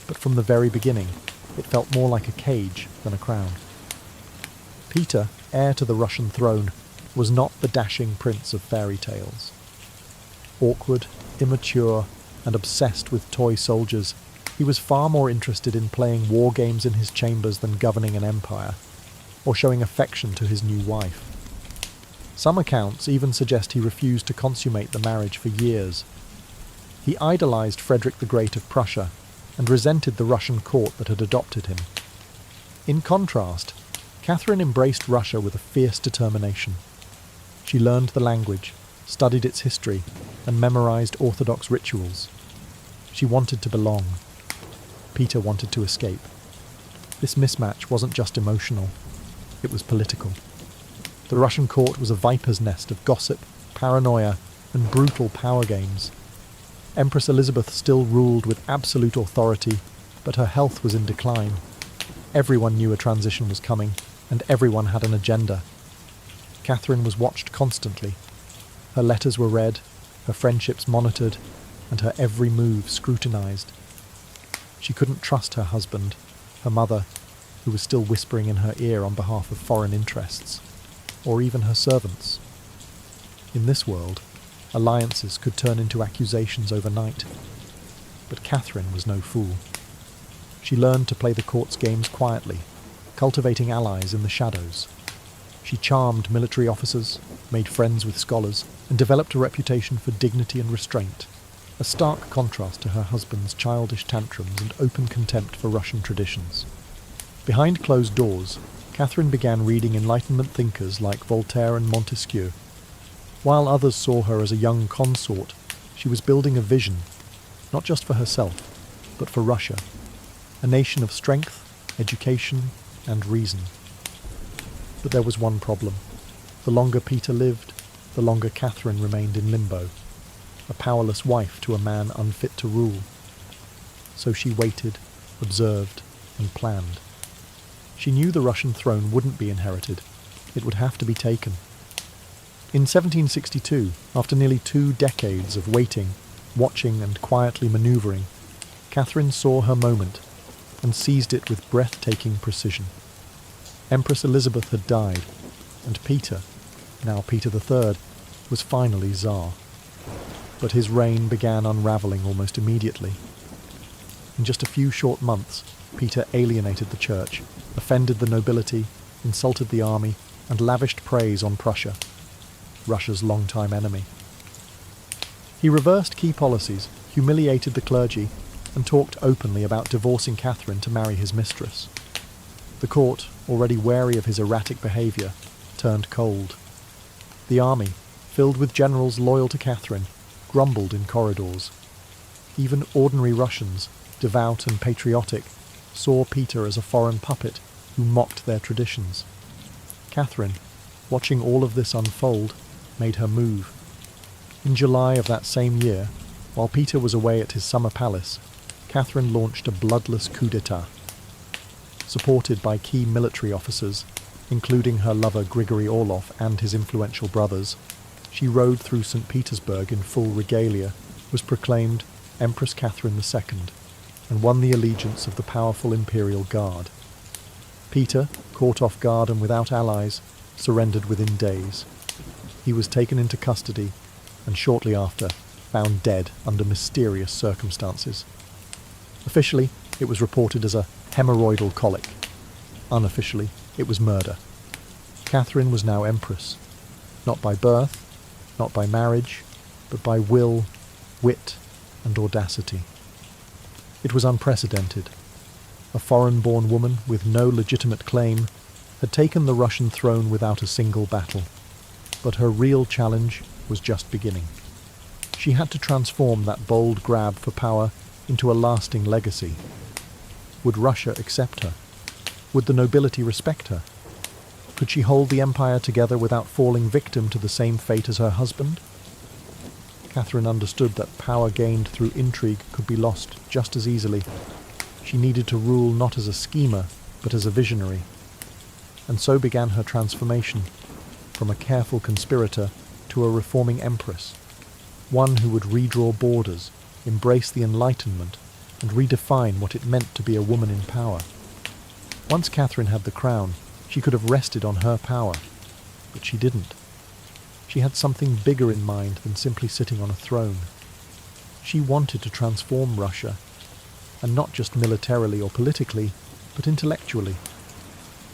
but from the very beginning, it felt more like a cage than a crown. Peter, heir to the Russian throne, was not the dashing prince of fairy tales. Awkward, immature, and obsessed with toy soldiers, he was far more interested in playing war games in his chambers than governing an empire, or showing affection to his new wife. Some accounts even suggest he refused to consummate the marriage for years. He idolized Frederick the Great of Prussia, and resented the Russian court that had adopted him. In contrast, Catherine embraced Russia with a fierce determination. She learned the language, studied its history, and memorized Orthodox rituals. She wanted to belong. Peter wanted to escape. This mismatch wasn't just emotional, it was political. The Russian court was a viper's nest of gossip, paranoia, and brutal power games. Empress Elizabeth still ruled with absolute authority, but her health was in decline. Everyone knew a transition was coming, and everyone had an agenda. Catherine was watched constantly. Her letters were read, her friendships monitored, and her every move scrutinized. She couldn't trust her husband, her mother, who was still whispering in her ear on behalf of foreign interests, or even her servants. In this world, alliances could turn into accusations overnight. But Catherine was no fool. She learned to play the court's games quietly, cultivating allies in the shadows. She charmed military officers, made friends with scholars, and developed a reputation for dignity and restraint, a stark contrast to her husband's childish tantrums and open contempt for Russian traditions. Behind closed doors, Catherine began reading Enlightenment thinkers like Voltaire and Montesquieu. While others saw her as a young consort, she was building a vision, not just for herself, but for Russia, a nation of strength, education, and reason. But there was one problem. The longer Peter lived, the longer Catherine remained in limbo, a powerless wife to a man unfit to rule. So she waited, observed, and planned. She knew the Russian throne wouldn't be inherited. It would have to be taken. In 1762, after nearly 2 decades of waiting, watching, and quietly manoeuvring, Catherine saw her moment and seized it with breathtaking precision. Empress Elizabeth had died, and Peter, now Peter III, was finally Tsar. But his reign began unravelling almost immediately. In just a few short months, Peter alienated the church, offended the nobility, insulted the army, and lavished praise on Prussia, Russia's longtime enemy. He reversed key policies, humiliated the clergy, and talked openly about divorcing Catherine to marry his mistress. The court, already wary of his erratic behaviour, turned cold. The army, filled with generals loyal to Catherine, grumbled in corridors. Even ordinary Russians, devout and patriotic, saw Peter as a foreign puppet who mocked their traditions. Catherine, watching all of this unfold, made her move. In July of that same year, while Peter was away at his summer palace, Catherine launched a bloodless coup d'etat. Supported by key military officers, including her lover Grigory Orlov and his influential brothers, she rode through St. Petersburg in full regalia, was proclaimed Empress Catherine II, and won the allegiance of the powerful Imperial Guard. Peter, caught off guard and without allies, surrendered within days. He was taken into custody, and shortly after, found dead under mysterious circumstances. Officially, it was reported as a hemorrhoidal colic. Unofficially, it was murder. Catherine was now empress, not by birth, not by marriage, but by will, wit, and audacity. It was unprecedented. A foreign-born woman with no legitimate claim had taken the Russian throne without a single battle, but her real challenge was just beginning. She had to transform that bold grab for power into a lasting legacy. Would Russia accept her? Would the nobility respect her? Could she hold the empire together without falling victim to the same fate as her husband? Catherine understood that power gained through intrigue could be lost just as easily. She needed to rule not as a schemer, but as a visionary. And so began her transformation, from a careful conspirator to a reforming empress, one who would redraw borders, embrace the Enlightenment, and redefine what it meant to be a woman in power. Once Catherine had the crown, she could have rested on her power, but she didn't. She had something bigger in mind than simply sitting on a throne. She wanted to transform Russia, and not just militarily or politically, but intellectually.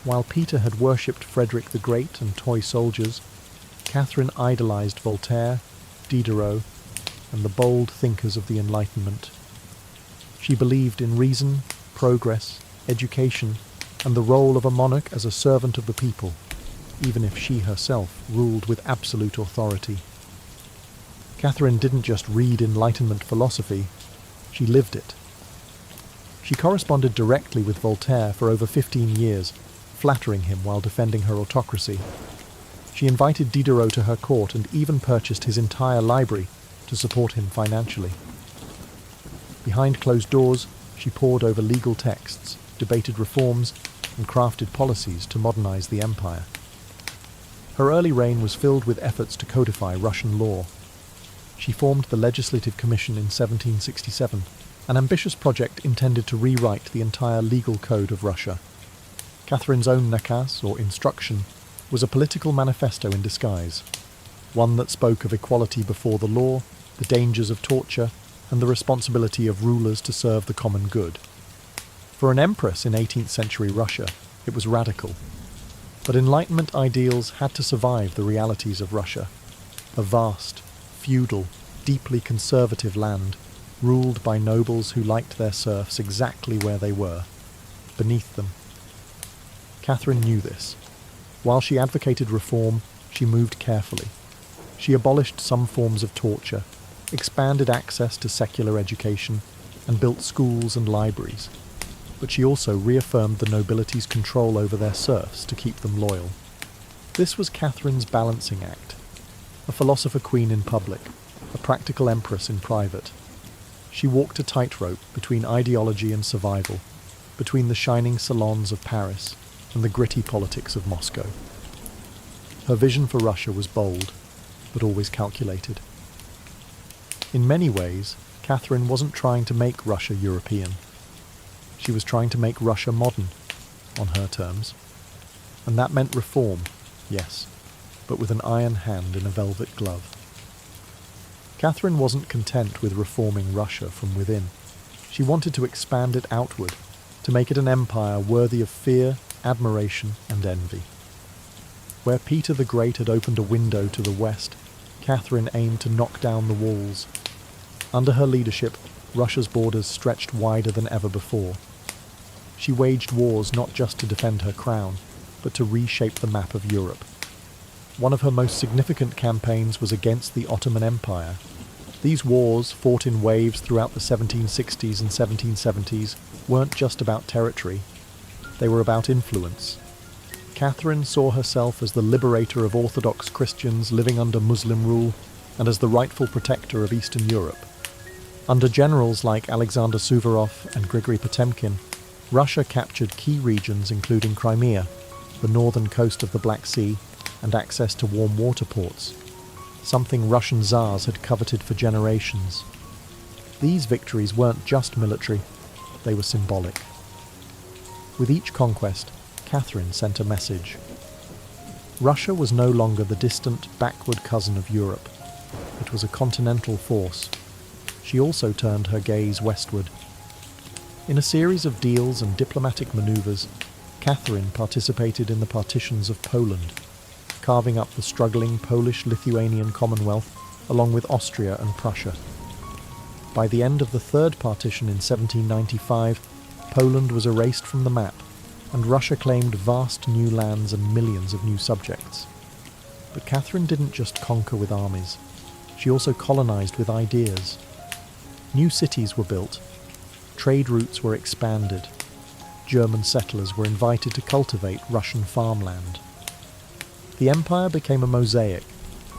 While Peter had worshipped Frederick the Great and toy soldiers, Catherine idolized Voltaire, Diderot, and the bold thinkers of the Enlightenment. She believed in reason, progress, education, and the role of a monarch as a servant of the people, even if she herself ruled with absolute authority. Catherine didn't just read Enlightenment philosophy, she lived it. She corresponded directly with Voltaire for over 15 years, flattering him while defending her autocracy. She invited Diderot to her court and even purchased his entire library to support him financially. Behind closed doors, she pored over legal texts, debated reforms, and crafted policies to modernize the empire. Her early reign was filled with efforts to codify Russian law. She formed the Legislative Commission in 1767, an ambitious project intended to rewrite the entire legal code of Russia. Catherine's own nakaz, or instruction, was a political manifesto in disguise, one that spoke of equality before the law, the dangers of torture, and the responsibility of rulers to serve the common good. For an empress in 18th century Russia, it was radical. But Enlightenment ideals had to survive the realities of Russia, a vast, feudal, deeply conservative land, ruled by nobles who liked their serfs exactly where they were, beneath them. Catherine knew this. While she advocated reform, she moved carefully. She abolished some forms of torture, expanded access to secular education, and built schools and libraries. But she also reaffirmed the nobility's control over their serfs to keep them loyal. This was Catherine's balancing act, a philosopher queen in public, a practical empress in private. She walked a tightrope between ideology and survival, between the shining salons of Paris and the gritty politics of Moscow. Her vision for Russia was bold, but always calculated. In many ways, Catherine wasn't trying to make Russia European. She was trying to make Russia modern, on her terms. And that meant reform, yes, but with an iron hand in a velvet glove. Catherine wasn't content with reforming Russia from within. She wanted to expand it outward, to make it an empire worthy of fear, admiration, and envy. Where Peter the Great had opened a window to the west, Catherine aimed to knock down the walls. Under her leadership, Russia's borders stretched wider than ever before. She waged wars not just to defend her crown, but to reshape the map of Europe. One of her most significant campaigns was against the Ottoman Empire. These wars, fought in waves throughout the 1760s and 1770s, weren't just about territory. They were about influence. Catherine saw herself as the liberator of Orthodox Christians living under Muslim rule and as the rightful protector of Eastern Europe. Under generals like Alexander Suvorov and Grigory Potemkin, Russia captured key regions including Crimea, the northern coast of the Black Sea, and access to warm water ports, something Russian Tsars had coveted for generations. These victories weren't just military, they were symbolic. With each conquest, Catherine sent a message. Russia was no longer the distant, backward cousin of Europe. It was a continental force. She also turned her gaze westward. In a series of deals and diplomatic maneuvers, Catherine participated in the partitions of Poland, carving up the struggling Polish-Lithuanian Commonwealth along with Austria and Prussia. By the end of the Third Partition in 1795, Poland was erased from the map, and Russia claimed vast new lands and millions of new subjects. But Catherine didn't just conquer with armies. She also colonized with ideas. New cities were built, trade routes were expanded, German settlers were invited to cultivate Russian farmland. The empire became a mosaic,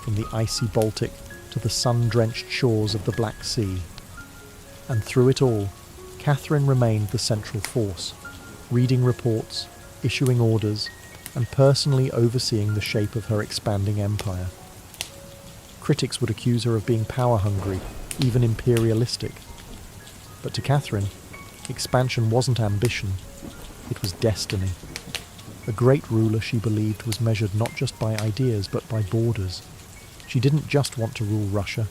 from the icy Baltic to the sun-drenched shores of the Black Sea. And through it all, Catherine remained the central force, reading reports, issuing orders, and personally overseeing the shape of her expanding empire. Critics would accuse her of being power-hungry, even imperialistic. But to Catherine, expansion wasn't ambition, it was destiny. A great ruler, she believed, was measured not just by ideas but by borders. She didn't just want to rule Russia.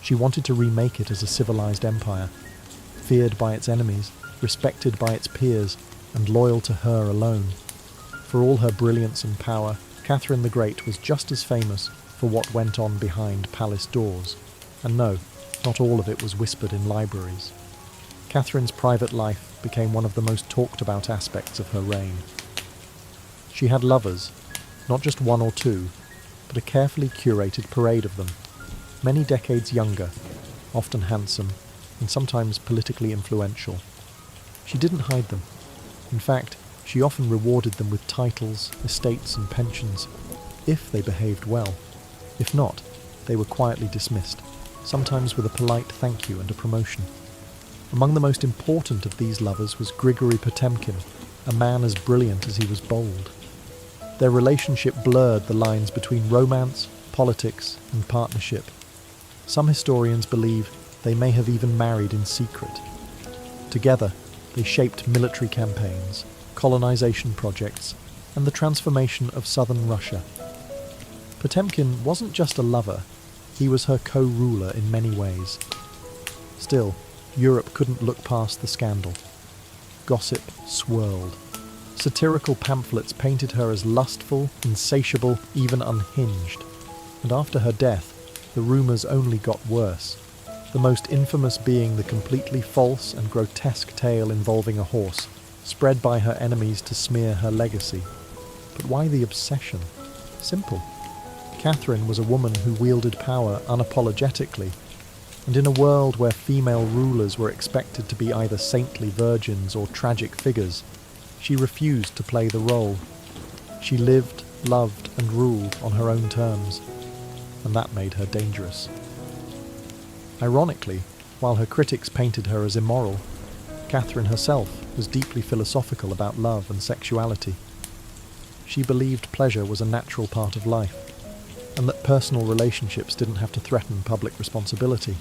She wanted to remake it as a civilized empire, feared by its enemies, respected by its peers, and loyal to her alone. For all her brilliance and power, Catherine the Great was just as famous for what went on behind palace doors. And no, not all of it was whispered in libraries. Catherine's private life became one of the most talked about aspects of her reign. She had lovers, not just one or two, but a carefully curated parade of them, many decades younger, often handsome, and sometimes politically influential. She didn't hide them. In fact, she often rewarded them with titles, estates and pensions, if they behaved well. If not, they were quietly dismissed, sometimes with a polite thank you and a promotion. Among the most important of these lovers was Grigory Potemkin, a man as brilliant as he was bold. Their relationship blurred the lines between romance, politics, and partnership. Some historians believe they may have even married in secret. Together, they shaped military campaigns, colonization projects, and the transformation of southern Russia. Potemkin wasn't just a lover, he was her co-ruler in many ways. Still, Europe couldn't look past the scandal. Gossip swirled. Satirical pamphlets painted her as lustful, insatiable, even unhinged. And after her death, the rumours only got worse, the most infamous being the completely false and grotesque tale involving a horse, spread by her enemies to smear her legacy. But why the obsession? Simple. Catherine was a woman who wielded power unapologetically, and in a world where female rulers were expected to be either saintly virgins or tragic figures, she refused to play the role. She lived, loved, and ruled on her own terms, and that made her dangerous. Ironically, while her critics painted her as immoral, Catherine herself was deeply philosophical about love and sexuality. She believed pleasure was a natural part of life, and that personal relationships didn't have to threaten public responsibility.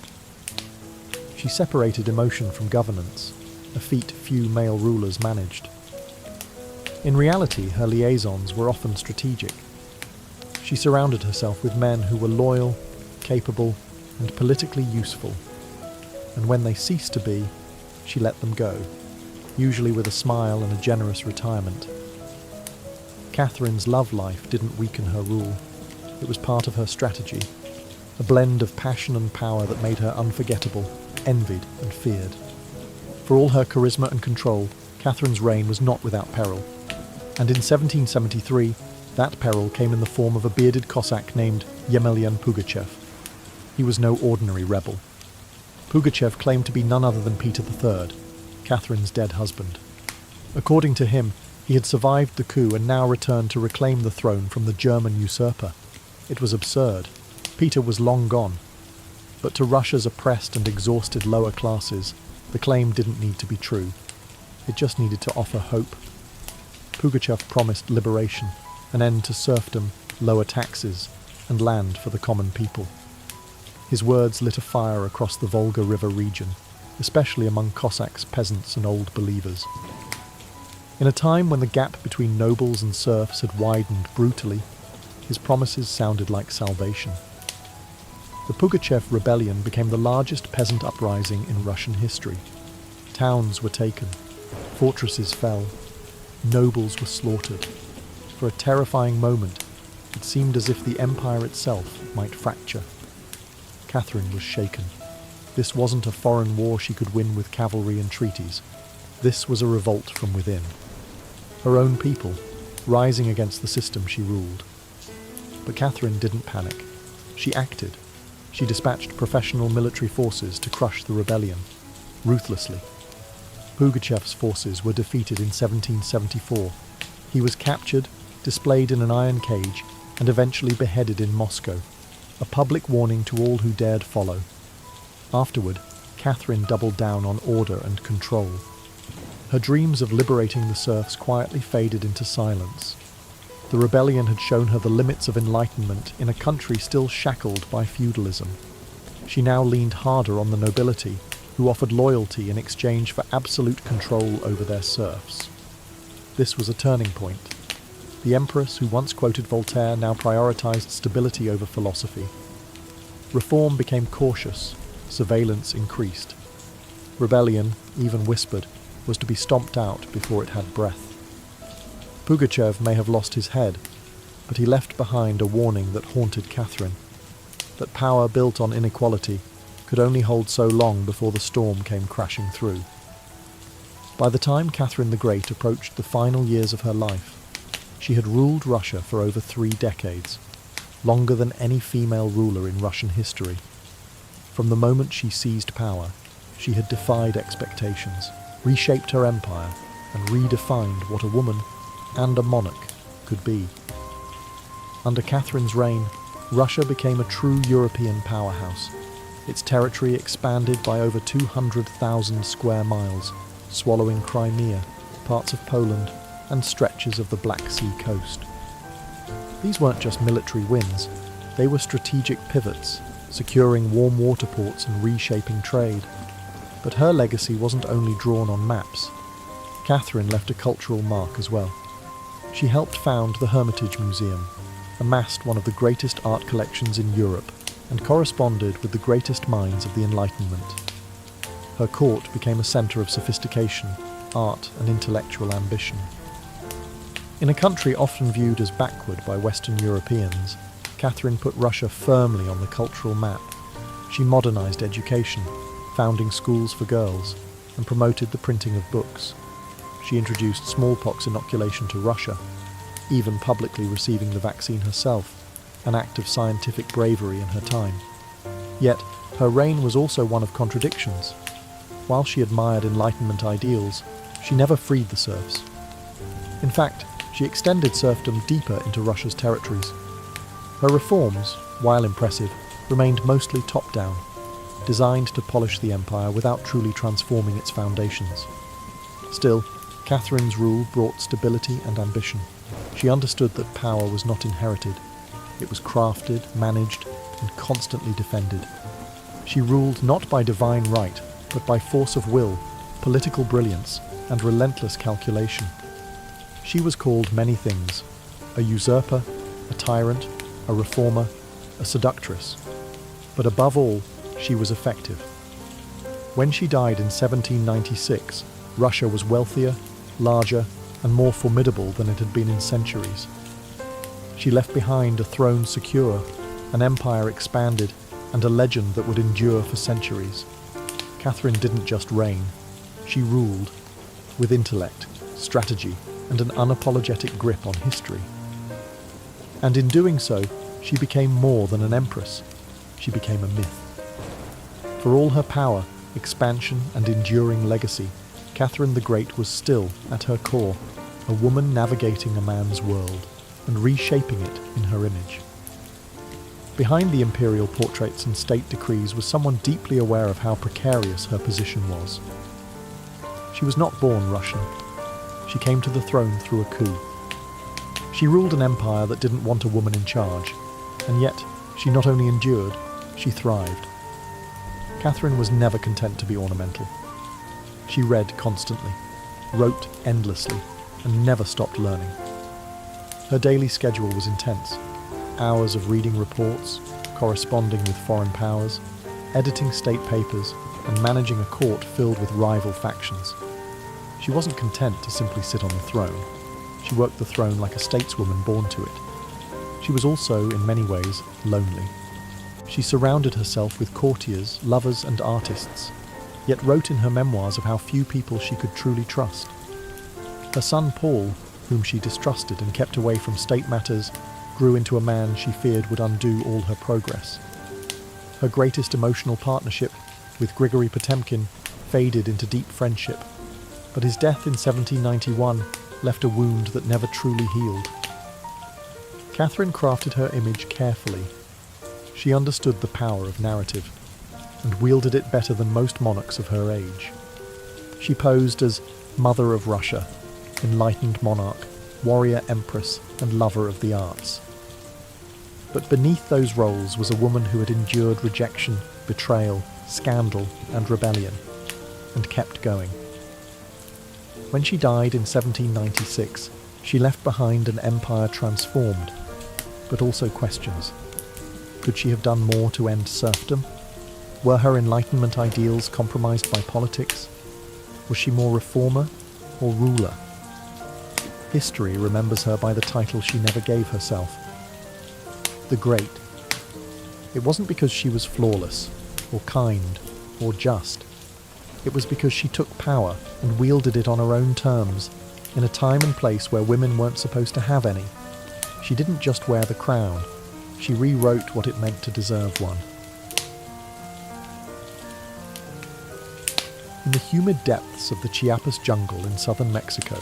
She separated emotion from governance, a feat few male rulers managed. In reality, her liaisons were often strategic. She surrounded herself with men who were loyal, capable, and politically useful, and when they ceased to be, she let them go, usually with a smile and a generous retirement. Catherine's love life didn't weaken her rule. It was part of her strategy, a blend of passion and power that made her unforgettable, envied and feared. For all her charisma and control, Catherine's reign was not without peril, and in 1773, that peril came in the form of a bearded Cossack named Yemelyan Pugachev. He was no ordinary rebel. Pugachev claimed to be none other than Peter III, Catherine's dead husband. According to him, he had survived the coup and now returned to reclaim the throne from the German usurper. It was absurd. Peter was long gone. But to Russia's oppressed and exhausted lower classes, the claim didn't need to be true. It just needed to offer hope. Pugachev promised liberation, an end to serfdom, lower taxes, and land for the common people. His words lit a fire across the Volga River region, especially among Cossacks, peasants, and old believers. In a time when the gap between nobles and serfs had widened brutally, his promises sounded like salvation. The Pugachev rebellion became the largest peasant uprising in Russian history. Towns were taken, fortresses fell, Nobles were slaughtered. For a terrifying moment, it seemed as if the empire itself might fracture. Catherine was shaken. This wasn't a foreign war she could win with cavalry and treaties. This was a revolt from within. Her own people, rising against the system she ruled. But Catherine didn't panic. She acted. She dispatched professional military forces to crush the rebellion, ruthlessly. Pugachev's forces were defeated in 1774. He was captured, displayed in an iron cage, and eventually beheaded in Moscow, a public warning to all who dared follow. Afterward, Catherine doubled down on order and control. Her dreams of liberating the serfs quietly faded into silence. The rebellion had shown her the limits of enlightenment in a country still shackled by feudalism. She now leaned harder on the nobility, who offered loyalty in exchange for absolute control over their serfs. This was a turning point. The empress, who once quoted Voltaire, now prioritized stability over philosophy. Reform became cautious, surveillance increased. Rebellion, even whispered, was to be stomped out before it had breath. Pugachev may have lost his head, but he left behind a warning that haunted Catherine, that power built on inequality could only hold so long before the storm came crashing through. By the time Catherine the Great approached the final years of her life, she had ruled Russia for over 3 decades, longer than any female ruler in Russian history. From the moment she seized power, she had defied expectations, reshaped her empire, and redefined what a woman and a monarch could be. Under Catherine's reign, Russia became a true European powerhouse. Its territory expanded by over 200,000 square miles, swallowing Crimea, parts of Poland, and stretches of the Black Sea coast. These weren't just military wins, they were strategic pivots, securing warm water ports and reshaping trade. But her legacy wasn't only drawn on maps. Catherine left a cultural mark as well. She helped found the Hermitage Museum, amassed one of the greatest art collections in Europe, and corresponded with the greatest minds of the Enlightenment. Her court became a centre of sophistication, art, and intellectual ambition. In a country often viewed as backward by Western Europeans, Catherine put Russia firmly on the cultural map. She modernised education, founding schools for girls, and promoted the printing of books. She introduced smallpox inoculation to Russia, even publicly receiving the vaccine herself, an act of scientific bravery in her time. Yet, her reign was also one of contradictions. While she admired Enlightenment ideals, she never freed the serfs. In fact, she extended serfdom deeper into Russia's territories. Her reforms, while impressive, remained mostly top-down, designed to polish the empire without truly transforming its foundations. Still, Catherine's rule brought stability and ambition. She understood that power was not inherited. It was crafted, managed, and constantly defended. She ruled not by divine right, but by force of will, political brilliance, and relentless calculation. She was called many things: a usurper, a tyrant, a reformer, a seductress. But above all, she was effective. When she died in 1796, Russia was wealthier, larger, and more formidable than it had been in centuries. She left behind a throne secure, an empire expanded, and a legend that would endure for centuries. Catherine didn't just reign, she ruled, with intellect, strategy, and an unapologetic grip on history. And in doing so, she became more than an empress. She became a myth. For all her power, expansion, and enduring legacy, Catherine the Great was still, at her core, a woman navigating a man's world and reshaping it in her image. Behind the imperial portraits and state decrees was someone deeply aware of how precarious her position was. She was not born Russian. She came to the throne through a coup. She ruled an empire that didn't want a woman in charge, and yet she not only endured, she thrived. Catherine was never content to be ornamental. She read constantly, wrote endlessly, and never stopped learning. Her daily schedule was intense. Hours of reading reports, corresponding with foreign powers, editing state papers, and managing a court filled with rival factions. She wasn't content to simply sit on the throne. She worked the throne like a stateswoman born to it. She was also, in many ways, lonely. She surrounded herself with courtiers, lovers, and artists, yet wrote in her memoirs of how few people she could truly trust. Her son Paul, whom she distrusted and kept away from state matters, grew into a man she feared would undo all her progress. Her greatest emotional partnership, with Grigory Potemkin, faded into deep friendship, but his death in 1791 left a wound that never truly healed. Catherine crafted her image carefully. She understood the power of narrative, and wielded it better than most monarchs of her age. She posed as Mother of Russia, enlightened monarch, warrior empress, and lover of the arts. But beneath those roles was a woman who had endured rejection, betrayal, scandal, and rebellion, and kept going. When she died in 1796, she left behind an empire transformed, but also questions. Could she have done more to end serfdom? Were her Enlightenment ideals compromised by politics? Was she more reformer or ruler? History remembers her by the title she never gave herself, the Great. It wasn't because she was flawless, or kind, or just. It was because she took power and wielded it on her own terms, in a time and place where women weren't supposed to have any. She didn't just wear the crown, she rewrote what it meant to deserve one. In the humid depths of the Chiapas jungle in southern Mexico,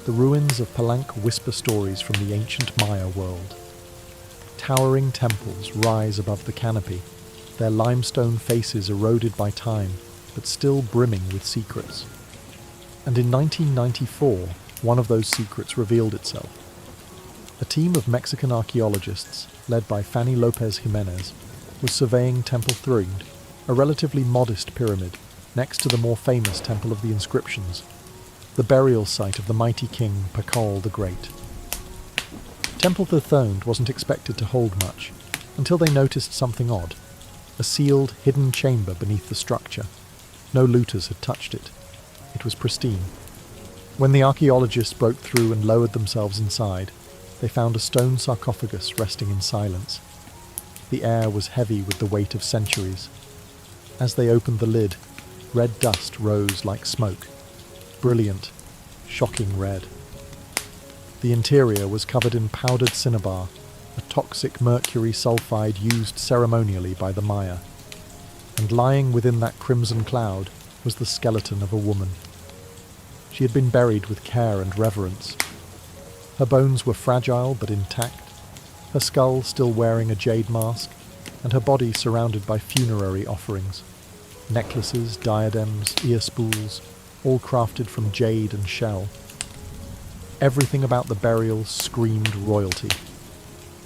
the ruins of Palenque whisper stories from the ancient Maya world. Towering temples rise above the canopy, their limestone faces eroded by time, but still brimming with secrets. And in 1994, one of those secrets revealed itself. A team of Mexican archaeologists, led by Fanny Lopez Jimenez, was surveying Temple Threed, a relatively modest pyramid, next to the more famous Temple of the Inscriptions, the burial site of the mighty king Pakal the Great. Temple Threed wasn't expected to hold much, until they noticed something odd, a sealed, hidden chamber beneath the structure. No looters had touched it. It was pristine. When the archaeologists broke through and lowered themselves inside, they found a stone sarcophagus resting in silence. The air was heavy with the weight of centuries. As they opened the lid, red dust rose like smoke. Brilliant, shocking red. The interior was covered in powdered cinnabar, a toxic mercury sulfide used ceremonially by the Maya. And lying within that crimson cloud was the skeleton of a woman. She had been buried with care and reverence. Her bones were fragile but intact, her skull still wearing a jade mask, and her body surrounded by funerary offerings. Necklaces, diadems, ear spools, all crafted from jade and shell. Everything about the burial screamed royalty.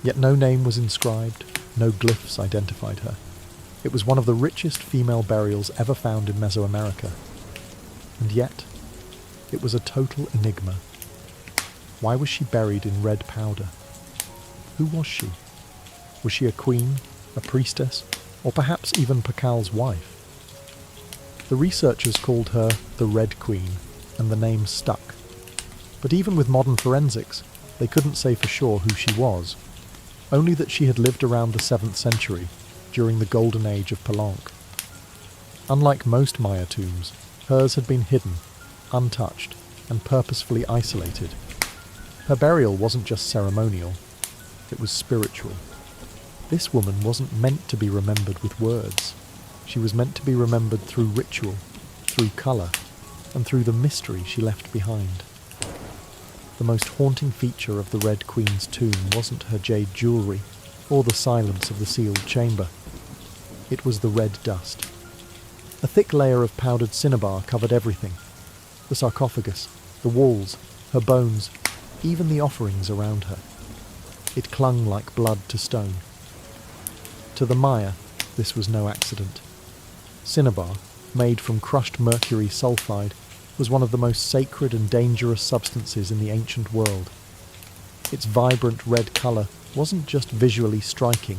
Yet no name was inscribed, no glyphs identified her. It was one of the richest female burials ever found in Mesoamerica. And yet, it was a total enigma. Why was she buried in red powder? Who was she? Was she a queen, a priestess, or perhaps even Pakal's wife? The researchers called her the Red Queen, and the name stuck. But even with modern forensics, they couldn't say for sure who she was, only that she had lived around the 7th century, during the golden age of Palenque. Unlike most Maya tombs, hers had been hidden, untouched, and purposefully isolated. Her burial wasn't just ceremonial, it was spiritual. This woman wasn't meant to be remembered with words. She was meant to be remembered through ritual, through colour, and through the mystery she left behind. The most haunting feature of the Red Queen's tomb wasn't her jade jewellery, or the silence of the sealed chamber. It was the red dust. A thick layer of powdered cinnabar covered everything. The sarcophagus, the walls, her bones, even the offerings around her. It clung like blood to stone. To the Maya, this was no accident. Cinnabar, made from crushed mercury sulfide, was one of the most sacred and dangerous substances in the ancient world. Its vibrant red colour wasn't just visually striking,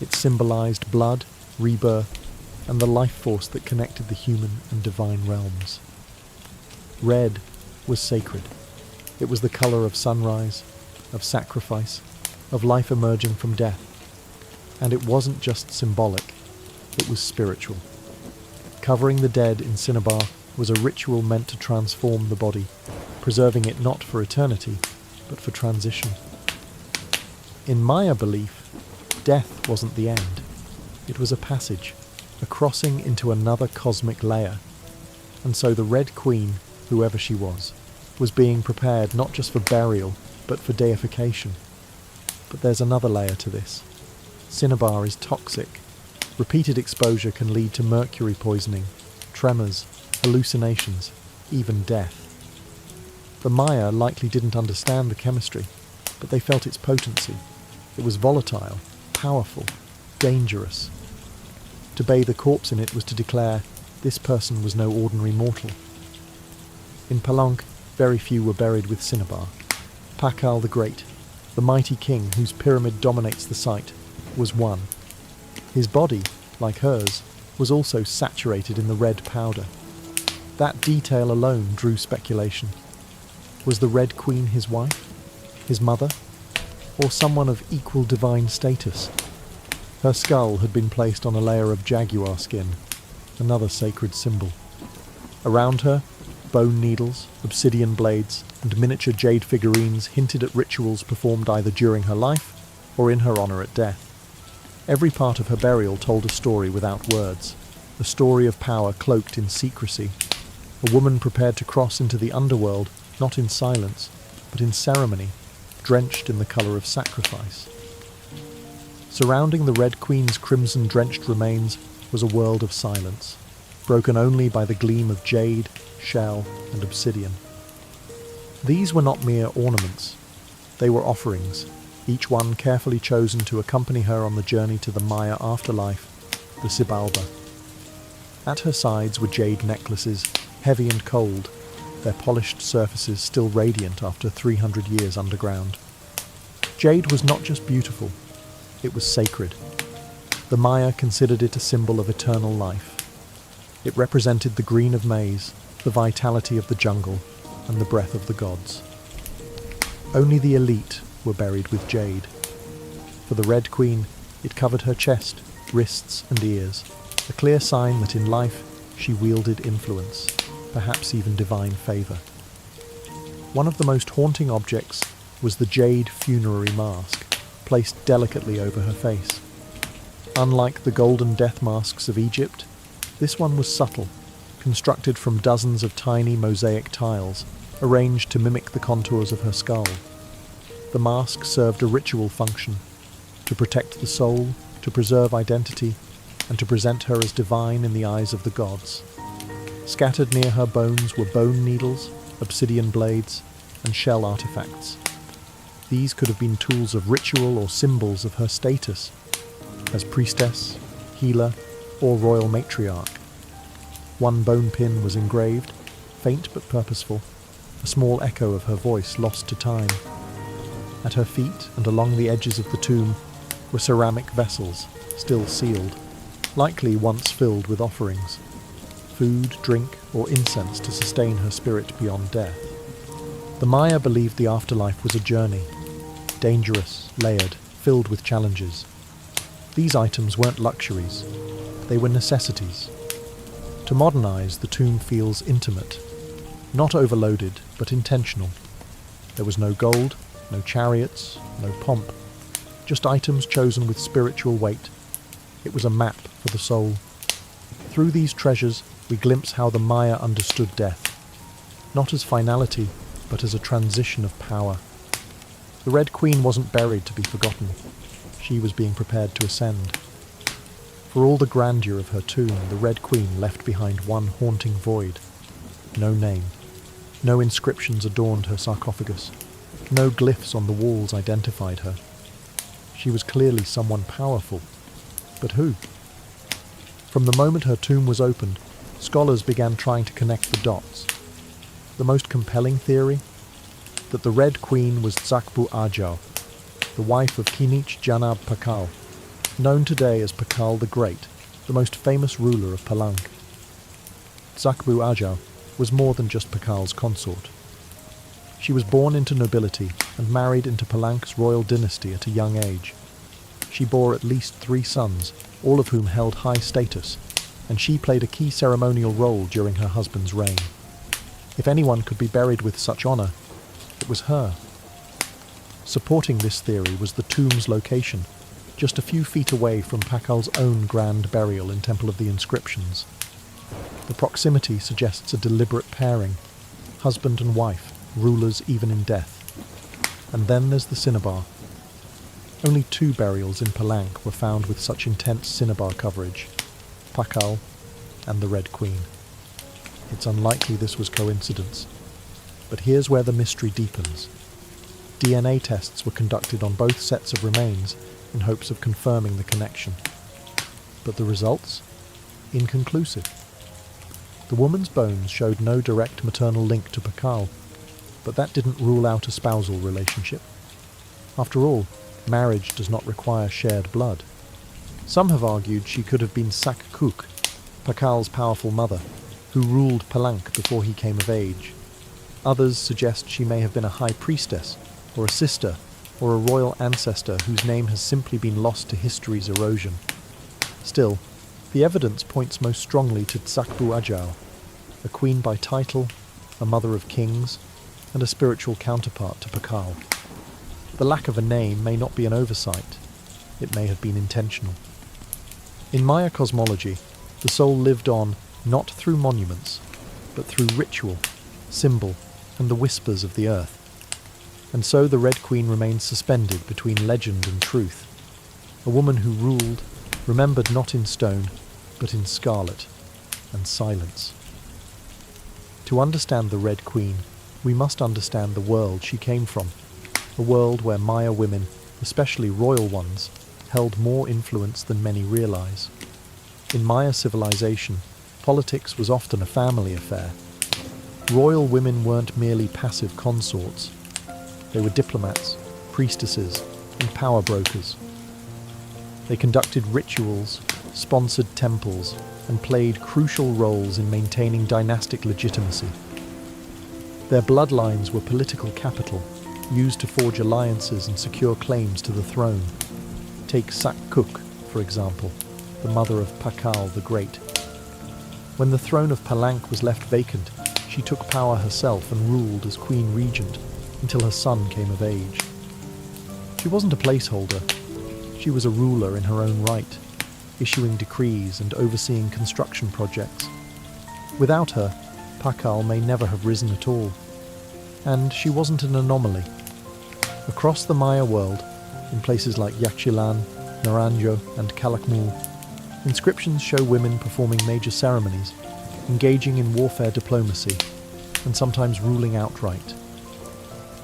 it symbolised blood, rebirth, and the life force that connected the human and divine realms. Red was sacred. It was the colour of sunrise, of sacrifice, of life emerging from death. And it wasn't just symbolic, it was spiritual. Covering the dead in cinnabar was a ritual meant to transform the body, preserving it not for eternity, but for transition. In Maya belief, death wasn't the end. It was a passage, a crossing into another cosmic layer. And so the Red Queen, whoever she was being prepared not just for burial, but for deification. But there's another layer to this. Cinnabar is toxic. Repeated exposure can lead to mercury poisoning, tremors, hallucinations, even death. The Maya likely didn't understand the chemistry, but they felt its potency. It was volatile, powerful, dangerous. To bathe a corpse in it was to declare this person was no ordinary mortal. In Palenque, very few were buried with cinnabar. Pakal the Great, the mighty king whose pyramid dominates the site, was one. His body, like hers, was also saturated in the red powder. That detail alone drew speculation. Was the Red Queen his wife, his mother, or someone of equal divine status? Her skull had been placed on a layer of jaguar skin, another sacred symbol. Around her, bone needles, obsidian blades, and miniature jade figurines hinted at rituals performed either during her life or in her honour at death. Every part of her burial told a story without words, a story of power cloaked in secrecy, a woman prepared to cross into the underworld, not in silence, but in ceremony, drenched in the colour of sacrifice. Surrounding the Red Queen's crimson-drenched remains was a world of silence, broken only by the gleam of jade, shell, and obsidian. These were not mere ornaments. They were offerings, each one carefully chosen to accompany her on the journey to the Maya afterlife, the Xibalba. At her sides were jade necklaces, heavy and cold, their polished surfaces still radiant after 300 years underground. Jade was not just beautiful, it was sacred. The Maya considered it a symbol of eternal life. It represented the green of maize, the vitality of the jungle, and the breath of the gods. Only the elite were buried with jade. For the Red Queen, it covered her chest, wrists, and ears, a clear sign that in life she wielded influence, perhaps even divine favour. One of the most haunting objects was the jade funerary mask, placed delicately over her face. Unlike the golden death masks of Egypt, this one was subtle, constructed from dozens of tiny mosaic tiles, arranged to mimic the contours of her skull. The mask served a ritual function, to protect the soul, to preserve identity, and to present her as divine in the eyes of the gods. Scattered near her bones were bone needles, obsidian blades, and shell artifacts. These could have been tools of ritual or symbols of her status, as priestess, healer, or royal matriarch. One bone pin was engraved, faint but purposeful, a small echo of her voice lost to time. At her feet and along the edges of the tomb were ceramic vessels, still sealed, likely once filled with offerings, food, drink, or incense to sustain her spirit beyond death. The Maya believed the afterlife was a journey, dangerous, layered, filled with challenges. These items weren't luxuries, they were necessities. To modernize, the tomb feels intimate, not overloaded, but intentional. There was no gold, no chariots, no pomp, just items chosen with spiritual weight. It was a map for the soul. Through these treasures, we glimpse how the Maya understood death, not as finality, but as a transition of power. The Red Queen wasn't buried to be forgotten. She was being prepared to ascend. For all the grandeur of her tomb, the Red Queen left behind one haunting void. No name. No inscriptions adorned her sarcophagus. No glyphs on the walls identified her. She was clearly someone powerful. But who? From the moment her tomb was opened, scholars began trying to connect the dots. The most compelling theory? That the Red Queen was Zakbu Ajau, the wife of Kinich Janab Pakal, known today as Pakal the Great, the most famous ruler of Palenque. Zakbu Ajau was more than just Pakal's consort. She was born into nobility and married into Palank's royal dynasty at a young age. She bore at least 3 sons, all of whom held high status, and she played a key ceremonial role during her husband's reign. If anyone could be buried with such honour, it was her. Supporting this theory was the tomb's location, just a few feet away from Pakal's own grand burial in Temple of the Inscriptions. The proximity suggests a deliberate pairing, husband and wife, rulers even in death. And then there's the cinnabar. Only 2 burials in Palank were found with such intense cinnabar coverage, Pakal and the Red Queen. It's unlikely this was coincidence. But here's where the mystery deepens. DNA tests were conducted on both sets of remains in hopes of confirming the connection. But the results? Inconclusive. The woman's bones showed no direct maternal link to Pakal, but that didn't rule out a spousal relationship. After all, marriage does not require shared blood. Some have argued she could have been Sakkuk, Pakal's powerful mother, who ruled Palank before he came of age. Others suggest she may have been a high priestess, or a sister, or a royal ancestor whose name has simply been lost to history's erosion. Still, the evidence points most strongly to Tsakbu Ajau, a queen by title, a mother of kings, and a spiritual counterpart to Pakal. The lack of a name may not be an oversight. It may have been intentional. In Maya cosmology, the soul lived on not through monuments, but through ritual, symbol, and the whispers of the earth. And so the Red Queen remains suspended between legend and truth. A woman who ruled, remembered not in stone, but in scarlet and silence. To understand the Red Queen, we must understand the world she came from, a world where Maya women, especially royal ones, held more influence than many realize. In Maya civilization, politics was often a family affair. Royal women weren't merely passive consorts. They were diplomats, priestesses, and power brokers. They conducted rituals, sponsored temples, and played crucial roles in maintaining dynastic legitimacy. Their bloodlines were political capital, used to forge alliances and secure claims to the throne. Take Sakkuk, for example, the mother of Pakal the Great. When the throne of Palank was left vacant, she took power herself and ruled as queen regent until her son came of age. She wasn't a placeholder. She was a ruler in her own right, issuing decrees and overseeing construction projects. Without her, Pakal may never have risen at all. And she wasn't an anomaly. Across the Maya world, in places like Yaxchilan, Naranjo, and Calakmul, inscriptions show women performing major ceremonies, engaging in warfare diplomacy, and sometimes ruling outright.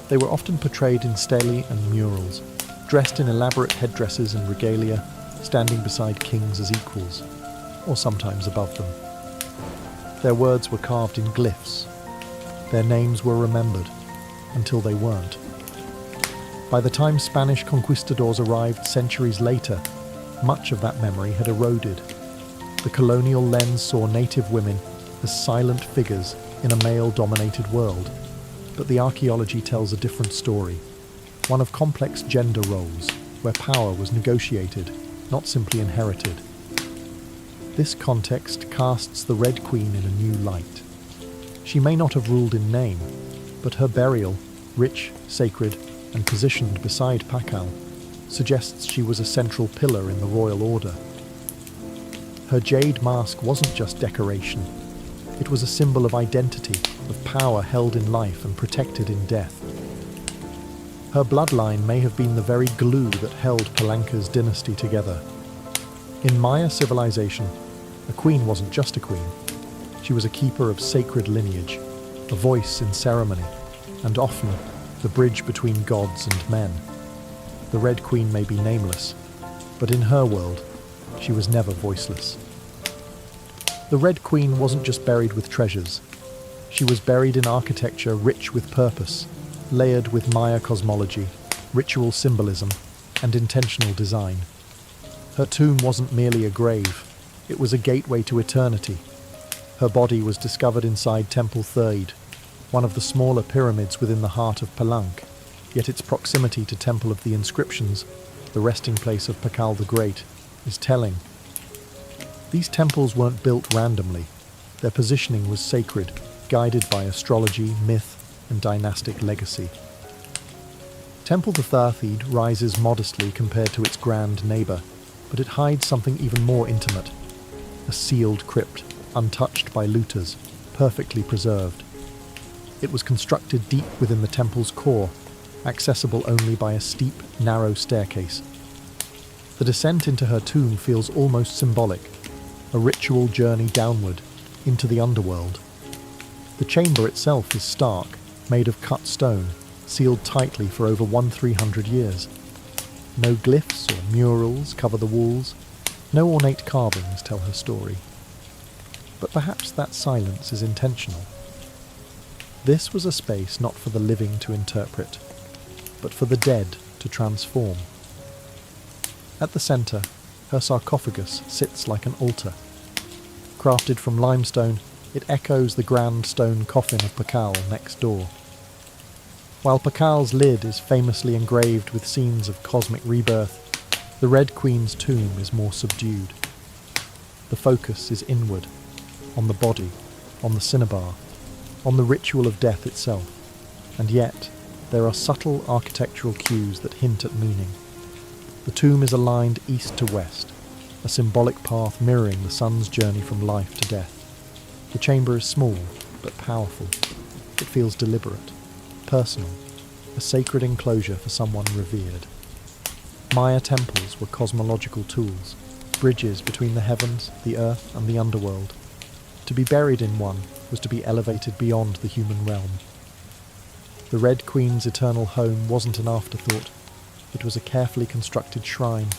They were often portrayed in stelae and murals, dressed in elaborate headdresses and regalia, standing beside kings as equals, or sometimes above them. Their words were carved in glyphs. Their names were remembered, until they weren't. By the time Spanish conquistadors arrived centuries later, much of that memory had eroded. The colonial lens saw native women as silent figures in a male-dominated world, but the archaeology tells a different story, one of complex gender roles, where power was negotiated, not simply inherited. This context casts the Red Queen in a new light. She may not have ruled in name, but her burial, rich, sacred, and positioned beside Pakal, suggests she was a central pillar in the royal order. Her jade mask wasn't just decoration. It was a symbol of identity, of power held in life and protected in death. Her bloodline may have been the very glue that held Palanka's dynasty together. In Maya civilization, a queen wasn't just a queen. She was a keeper of sacred lineage, a voice in ceremony, and often the bridge between gods and men. The Red Queen may be nameless, but in her world, she was never voiceless. The Red Queen wasn't just buried with treasures. She was buried in architecture rich with purpose, layered with Maya cosmology, ritual symbolism, and intentional design. Her tomb wasn't merely a grave, it was a gateway to eternity. Her body was discovered inside Temple Third, one of the smaller pyramids within the heart of Palenque, yet its proximity to Temple of the Inscriptions, the resting place of Pakal the Great, is telling. These temples weren't built randomly. Their positioning was sacred, guided by astrology, myth, and dynastic legacy. Temple the Thirthiid rises modestly compared to its grand neighbour, but it hides something even more intimate. A sealed crypt, untouched by looters, perfectly preserved. It was constructed deep within the temple's core, accessible only by a steep, narrow staircase. The descent into her tomb feels almost symbolic, a ritual journey downward, into the underworld. The chamber itself is stark, made of cut stone, sealed tightly for over 1,300 years. No glyphs or murals cover the walls, no ornate carvings tell her story. But perhaps that silence is intentional. This was a space not for the living to interpret, but for the dead to transform. At the centre, her sarcophagus sits like an altar. Crafted from limestone, it echoes the grand stone coffin of Pakal next door. While Pakal's lid is famously engraved with scenes of cosmic rebirth, the Red Queen's tomb is more subdued. The focus is inward, on the body, on the cinnabar, on the ritual of death itself, and yet there are subtle architectural cues that hint at meaning. The tomb is aligned east to west, a symbolic path mirroring the sun's journey from life to death. The chamber is small, but powerful. It feels deliberate, personal, a sacred enclosure for someone revered. Maya temples were cosmological tools, bridges between the heavens, the earth, and the underworld. To be buried in one was to be elevated beyond the human realm. The Red Queen's eternal home wasn't an afterthought. It was a carefully constructed shrine,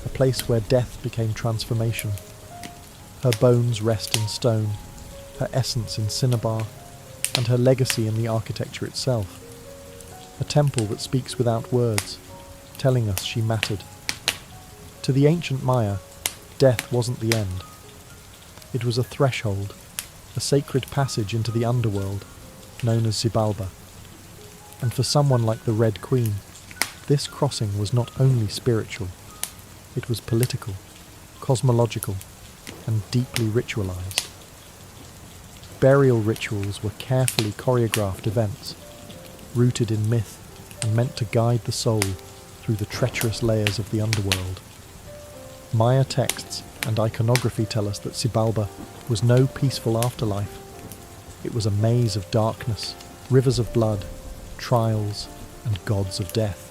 a place where death became transformation. Her bones rest in stone, her essence in cinnabar, and her legacy in the architecture itself. A temple that speaks without words, telling us she mattered. To the ancient Maya, death wasn't the end. It was a threshold, a sacred passage into the underworld, known as Xibalba. And for someone like the Red Queen, this crossing was not only spiritual, it was political, cosmological, and deeply ritualized. Burial rituals were carefully choreographed events, rooted in myth and meant to guide the soul through the treacherous layers of the underworld. Maya texts and iconography tell us that Xibalba was no peaceful afterlife. It was a maze of darkness, rivers of blood, trials, and gods of death.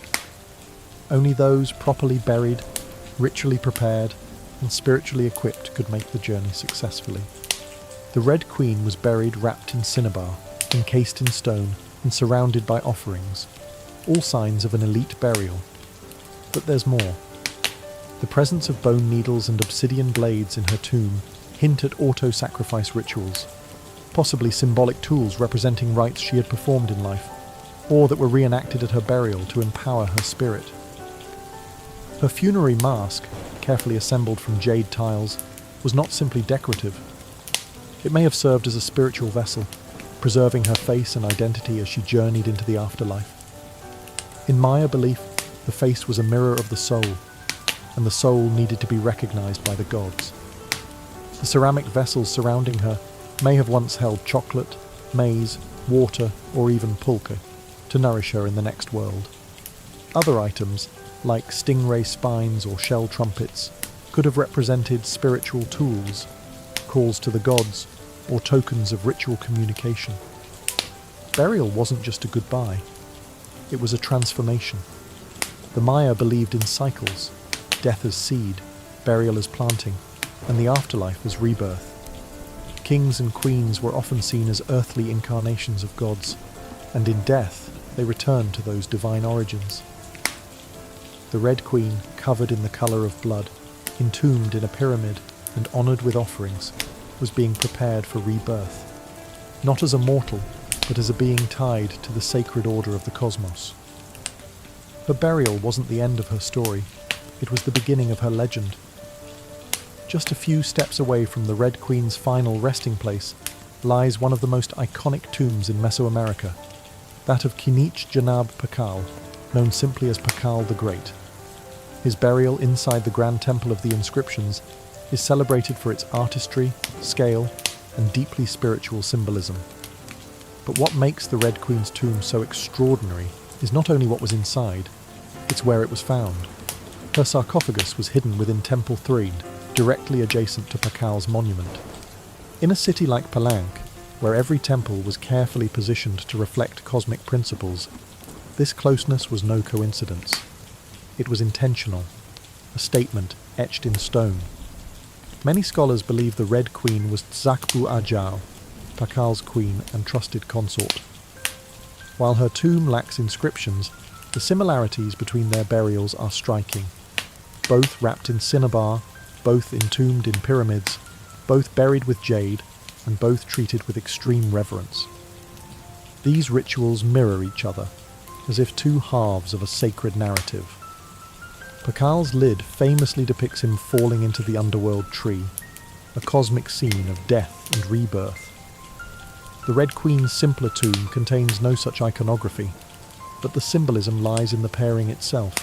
Only those properly buried, ritually prepared, and spiritually equipped could make the journey successfully. The Red Queen was buried wrapped in cinnabar, encased in stone, and surrounded by offerings, all signs of an elite burial. But there's more. The presence of bone needles and obsidian blades in her tomb hint at auto-sacrifice rituals, possibly symbolic tools representing rites she had performed in life, or that were reenacted at her burial to empower her spirit. Her funerary mask, carefully assembled from jade tiles, was not simply decorative. It may have served as a spiritual vessel, preserving her face and identity as she journeyed into the afterlife. In Maya belief, the face was a mirror of the soul, and the soul needed to be recognized by the gods. The ceramic vessels surrounding her may have once held chocolate, maize, water, or even pulque, to nourish her in the next world. Other items, like stingray spines or shell trumpets, could have represented spiritual tools, calls to the gods, or tokens of ritual communication. Burial wasn't just a goodbye. It was a transformation. The Maya believed in cycles, death as seed, burial as planting, and the afterlife as rebirth. Kings and queens were often seen as earthly incarnations of gods, and in death they returned to those divine origins. The Red Queen, covered in the colour of blood, entombed in a pyramid and honoured with offerings, was being prepared for rebirth, not as a mortal, but as a being tied to the sacred order of the cosmos. Her burial wasn't the end of her story, it was the beginning of her legend. Just a few steps away from the Red Queen's final resting place, lies one of the most iconic tombs in Mesoamerica, that of Kinich Janab Pakal, known simply as Pakal the Great. His burial inside the Grand Temple of the Inscriptions is celebrated for its artistry, scale, and deeply spiritual symbolism. But what makes the Red Queen's tomb so extraordinary is not only what was inside, it's where it was found. Her sarcophagus was hidden within Temple Threed, directly adjacent to Pakal's monument. In a city like Palenque, where every temple was carefully positioned to reflect cosmic principles, this closeness was no coincidence. It was intentional, a statement etched in stone. Many scholars believe the Red Queen was Tzakbu Ajao, Pakal's queen and trusted consort. While her tomb lacks inscriptions, the similarities between their burials are striking. Both wrapped in cinnabar, both entombed in pyramids, both buried with jade, and both treated with extreme reverence. These rituals mirror each other, as if two halves of a sacred narrative. Pakal's lid famously depicts him falling into the underworld tree, a cosmic scene of death and rebirth. The Red Queen's simpler tomb contains no such iconography, but the symbolism lies in the pairing itself.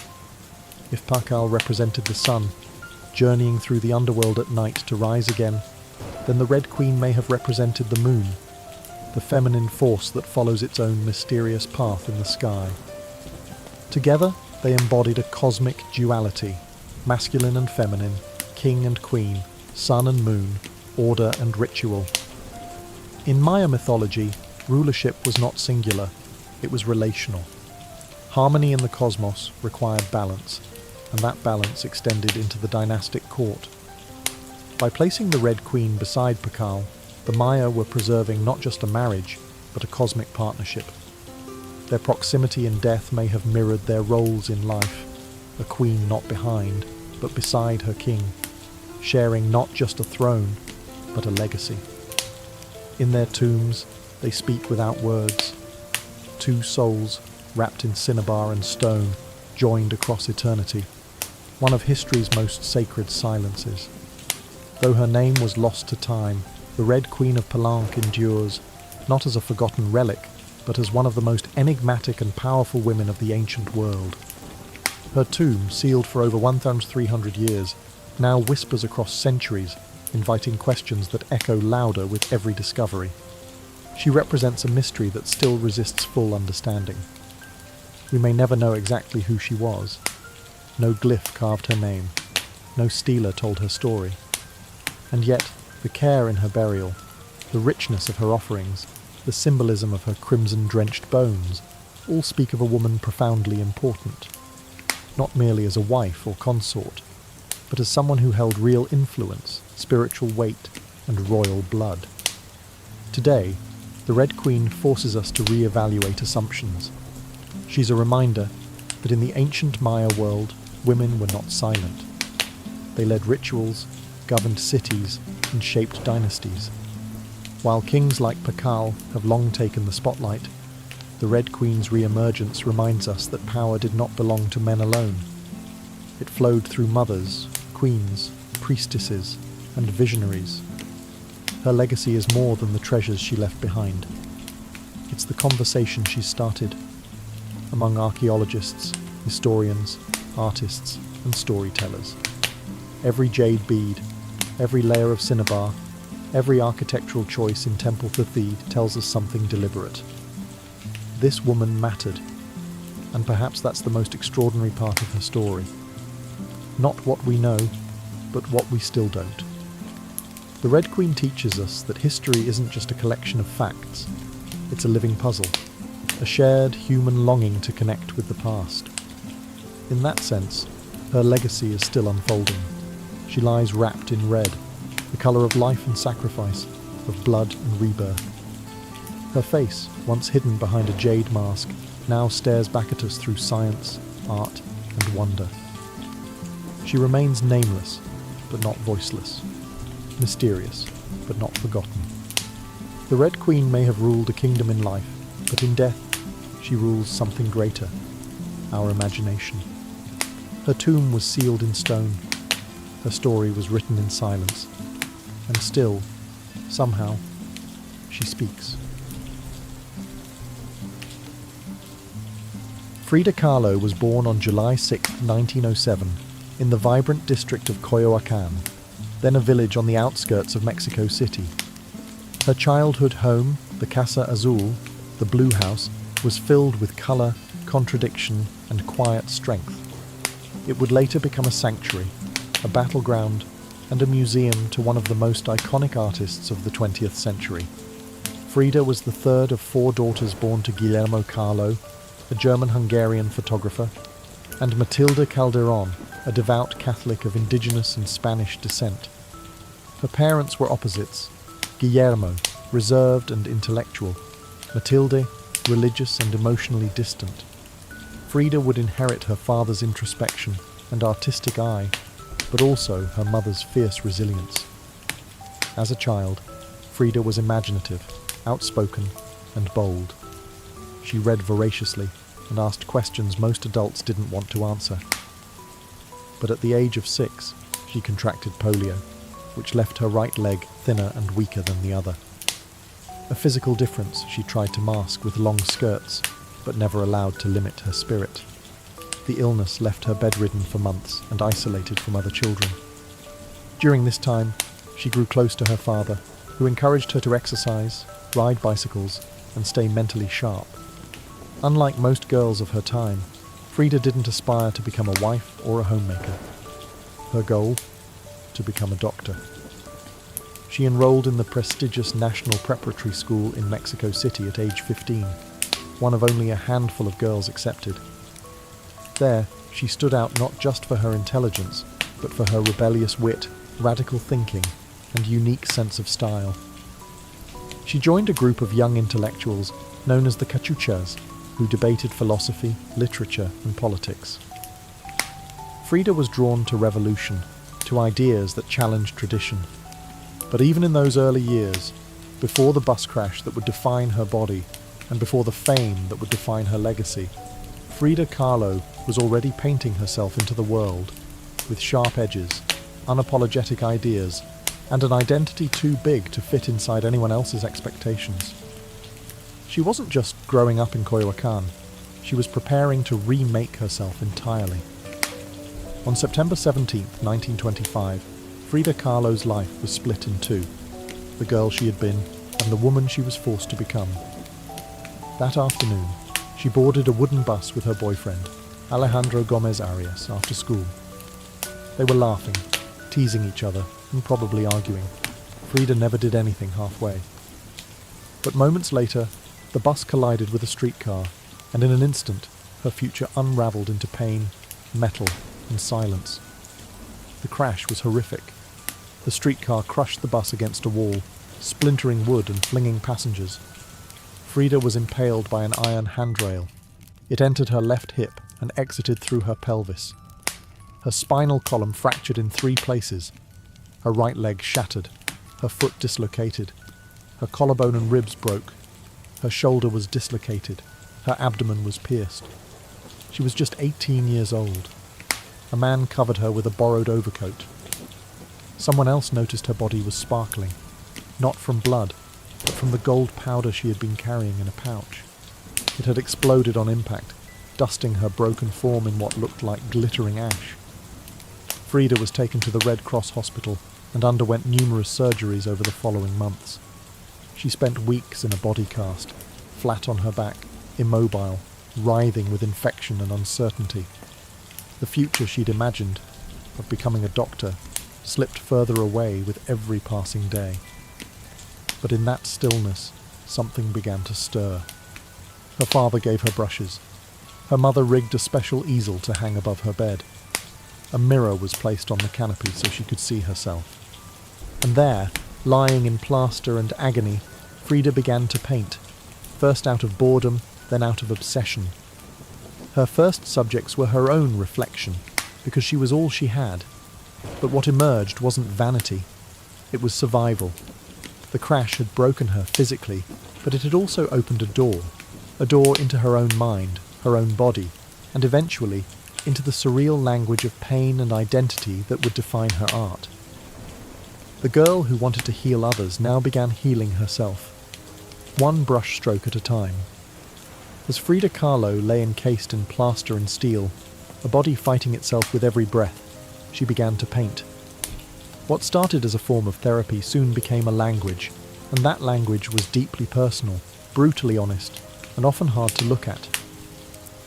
If Pakal represented the sun, journeying through the underworld at night to rise again, then the Red Queen may have represented the moon, the feminine force that follows its own mysterious path in the sky. Together, they embodied a cosmic duality, masculine and feminine, king and queen, sun and moon, order and ritual. In Maya mythology, rulership was not singular, it was relational. Harmony in the cosmos required balance, and that balance extended into the dynastic court. By placing the Red Queen beside Pakal, the Maya were preserving not just a marriage, but a cosmic partnership. Their proximity in death may have mirrored their roles in life, a queen not behind, but beside her king, sharing not just a throne, but a legacy. In their tombs, they speak without words. Two souls, wrapped in cinnabar and stone, joined across eternity, one of history's most sacred silences. Though her name was lost to time, the Red Queen of Palenque endures, not as a forgotten relic, but as one of the most enigmatic and powerful women of the ancient world. Her tomb, sealed for over 1,300 years, now whispers across centuries, inviting questions that echo louder with every discovery. She represents a mystery that still resists full understanding. We may never know exactly who she was. No glyph carved her name. No stela told her story. And yet, the care in her burial, the richness of her offerings, the symbolism of her crimson-drenched bones, all speak of a woman profoundly important. Not merely as a wife or consort, but as someone who held real influence, spiritual weight, and royal blood. Today, the Red Queen forces us to re-evaluate assumptions. She's a reminder that in the ancient Maya world, women were not silent. They led rituals, governed cities, and shaped dynasties. While kings like Pakal have long taken the spotlight, the Red Queen's re-emergence reminds us that power did not belong to men alone. It flowed through mothers, queens, priestesses, and visionaries. Her legacy is more than the treasures she left behind. It's the conversation she started among archaeologists, historians, artists, and storytellers. Every jade bead, every layer of cinnabar, every architectural choice in Temple Threed tells us something deliberate. This woman mattered, and perhaps that's the most extraordinary part of her story. Not what we know, but what we still don't. The Red Queen teaches us that history isn't just a collection of facts, it's a living puzzle, a shared human longing to connect with the past. In that sense, her legacy is still unfolding. She lies wrapped in red, the colour of life and sacrifice, of blood and rebirth. Her face, once hidden behind a jade mask, now stares back at us through science, art, and wonder. She remains nameless, but not voiceless, mysterious, but not forgotten. The Red Queen may have ruled a kingdom in life, but in death, she rules something greater, our imagination. Her tomb was sealed in stone, her story was written in silence, and still, somehow, she speaks. Frida Kahlo was born on July 6, 1907, in the vibrant district of Coyoacán, then a village on the outskirts of Mexico City. Her childhood home, the Casa Azul, the Blue House, was filled with colour, contradiction, and quiet strength. It would later become a sanctuary, a battleground, and a museum to one of the most iconic artists of the 20th century. Frida was the third of 4 daughters born to Guillermo Kahlo, a German-Hungarian photographer, and Matilde Calderón, a devout Catholic of indigenous and Spanish descent. Her parents were opposites: Guillermo, reserved and intellectual; Matilde, religious and emotionally distant. Frida would inherit her father's introspection and artistic eye, but also her mother's fierce resilience. As a child, Frida was imaginative, outspoken, and bold. She read voraciously and asked questions most adults didn't want to answer. But at the age of 6, she contracted polio, which left her right leg thinner and weaker than the other. A physical difference she tried to mask with long skirts, but never allowed to limit her spirit. The illness left her bedridden for months and isolated from other children. During this time, she grew close to her father, who encouraged her to exercise, ride bicycles, and stay mentally sharp. Unlike most girls of her time, Frida didn't aspire to become a wife or a homemaker. Her goal? To become a doctor. She enrolled in the prestigious National Preparatory School in Mexico City at age 15, one of only a handful of girls accepted. There, she stood out not just for her intelligence, but for her rebellious wit, radical thinking, and unique sense of style. She joined a group of young intellectuals known as the Cachuchas, who debated philosophy, literature, and politics. Frida was drawn to revolution, to ideas that challenged tradition. But even in those early years, before the bus crash that would define her body, and before the fame that would define her legacy, Frida Kahlo was already painting herself into the world, with sharp edges, unapologetic ideas, and an identity too big to fit inside anyone else's expectations. She wasn't just growing up in Coyoacán, she was preparing to remake herself entirely. On September 17, 1925, Frida Kahlo's life was split in two: the girl she had been and the woman she was forced to become. That afternoon, she boarded a wooden bus with her boyfriend, Alejandro Gomez Arias, after school. They were laughing, teasing each other, and probably arguing. Frida never did anything halfway. But moments later, the bus collided with a streetcar, and in an instant, her future unravelled into pain, metal, and silence. The crash was horrific. The streetcar crushed the bus against a wall, splintering wood and flinging passengers. Frida was impaled by an iron handrail. It entered her left hip and exited through her pelvis. Her spinal column fractured in 3 places. Her right leg shattered, her foot dislocated. Her collarbone and ribs broke. Her shoulder was dislocated. Her abdomen was pierced. She was just 18 years old. A man covered her with a borrowed overcoat. Someone else noticed her body was sparkling, not from blood, but from the gold powder she had been carrying in a pouch. It had exploded on impact, dusting her broken form in what looked like glittering ash. Frida was taken to the Red Cross hospital and underwent numerous surgeries over the following months. She spent weeks in a body cast, flat on her back, immobile, writhing with infection and uncertainty. The future she'd imagined, of becoming a doctor, slipped further away with every passing day. But in that stillness, something began to stir. Her father gave her brushes. Her mother rigged a special easel to hang above her bed. A mirror was placed on the canopy so she could see herself. And there, lying in plaster and agony, Frida began to paint, first out of boredom, then out of obsession. Her first subjects were her own reflection, because she was all she had. But what emerged wasn't vanity, it was survival. The crash had broken her physically, but it had also opened a door into her own mind, her own body, and eventually into the surreal language of pain and identity that would define her art. The girl who wanted to heal others now began healing herself. one brush stroke at a time. As Frida Kahlo lay encased in plaster and steel, a body fighting itself with every breath, she began to paint. What started as a form of therapy soon became a language, and that language was deeply personal, brutally honest, and often hard to look at,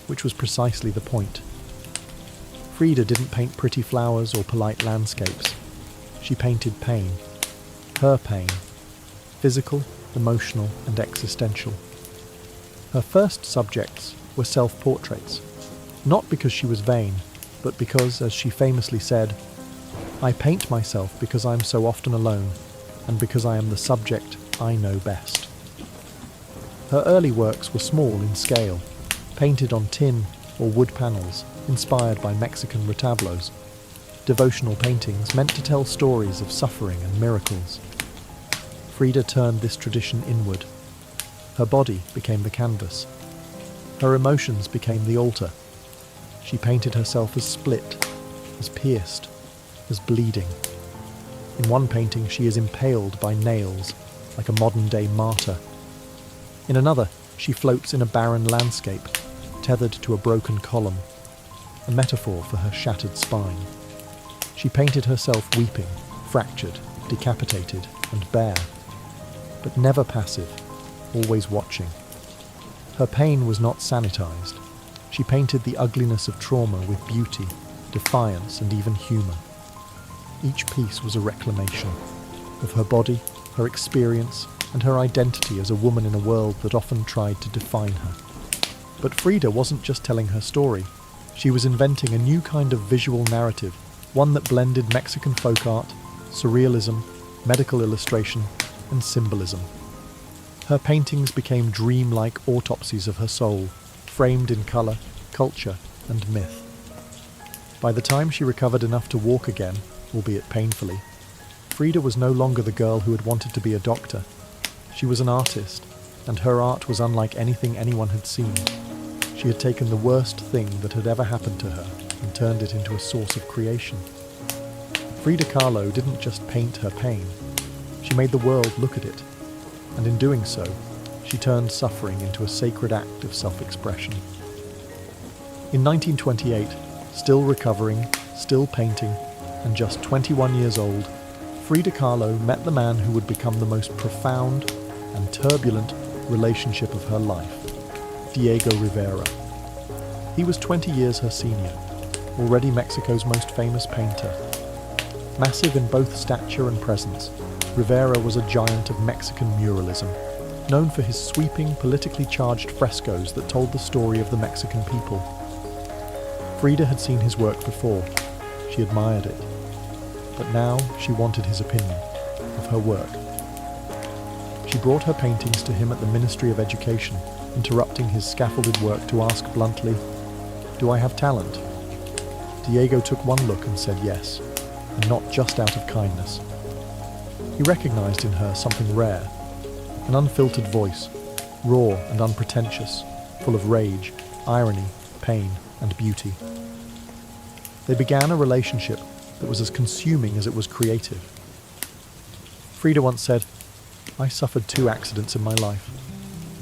which was precisely the point. Frida didn't paint pretty flowers or polite landscapes. She painted pain. Her pain. Physical, emotional, and existential. Her first subjects were self-portraits, not because she was vain, but because, as she famously said, "I paint myself because I am so often alone, and because I am the subject I know best." Her early works were small in scale, painted on tin or wood panels, inspired by Mexican retablos, devotional paintings meant to tell stories of suffering and miracles. Frida turned this tradition inward. Her body became the canvas. Her emotions became the altar. She painted herself as split, as pierced, as bleeding. In one painting, she is impaled by nails, like a modern-day martyr. In another, she floats in a barren landscape, tethered to a broken column, a metaphor for her shattered spine. She painted herself weeping, fractured, decapitated, and bare, but never passive, always watching. Her pain was not sanitized. She painted the ugliness of trauma with beauty, defiance, and even humor. Each piece was a reclamation of her body, her experience, and her identity as a woman in a world that often tried to define her. But Frida wasn't just telling her story. She was inventing a new kind of visual narrative, one that blended Mexican folk art, surrealism, medical illustration, and symbolism. Her paintings became dream-like autopsies of her soul, framed in color, culture, and myth. By the time she recovered enough to walk again, albeit painfully, Frida was no longer the girl who had wanted to be a doctor. She was an artist, and her art was unlike anything anyone had seen. She had taken the worst thing that had ever happened to her and turned it into a source of creation. Frida Kahlo didn't just paint her pain. She made the world look at it, and in doing so, she turned suffering into a sacred act of self-expression. In 1928, still recovering, still painting, and just 21 years old, Frida Kahlo met the man who would become the most profound and turbulent relationship of her life, Diego Rivera. He was 20 years her senior, already Mexico's most famous painter. Massive in both stature and presence, Rivera was a giant of Mexican muralism, known for his sweeping, politically charged frescoes that told the story of the Mexican people. Frida had seen his work before. She admired it. But now she wanted his opinion of her work. She brought her paintings to him at the Ministry of Education, interrupting his scaffolded work to ask bluntly, "Do I have talent?" Diego took one look and said yes, and not just out of kindness. He recognized in her something rare, an unfiltered voice, raw and unpretentious, full of rage, irony, pain, and beauty. They began a relationship that was as consuming as it was creative. Frida once said, "I suffered 2 accidents in my life.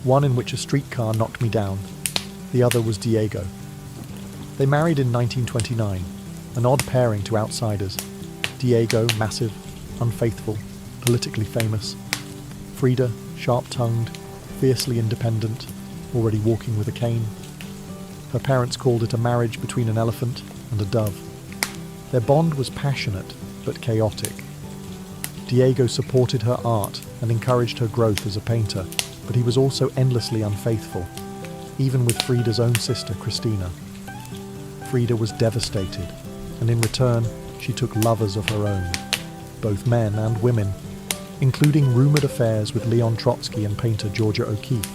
One in which a streetcar knocked me down. The other was Diego." They married in 1929, an odd pairing to outsiders. Diego, massive, unfaithful, politically famous. Frida, sharp-tongued, fiercely independent, already walking with a cane. Her parents called it a marriage between an elephant and a dove. Their bond was passionate, but chaotic. Diego supported her art and encouraged her growth as a painter, but he was also endlessly unfaithful, even with Frida's own sister, Cristina. Frida was devastated, and in return, she took lovers of her own, both men and women, including rumored affairs with Leon Trotsky and painter Georgia O'Keeffe.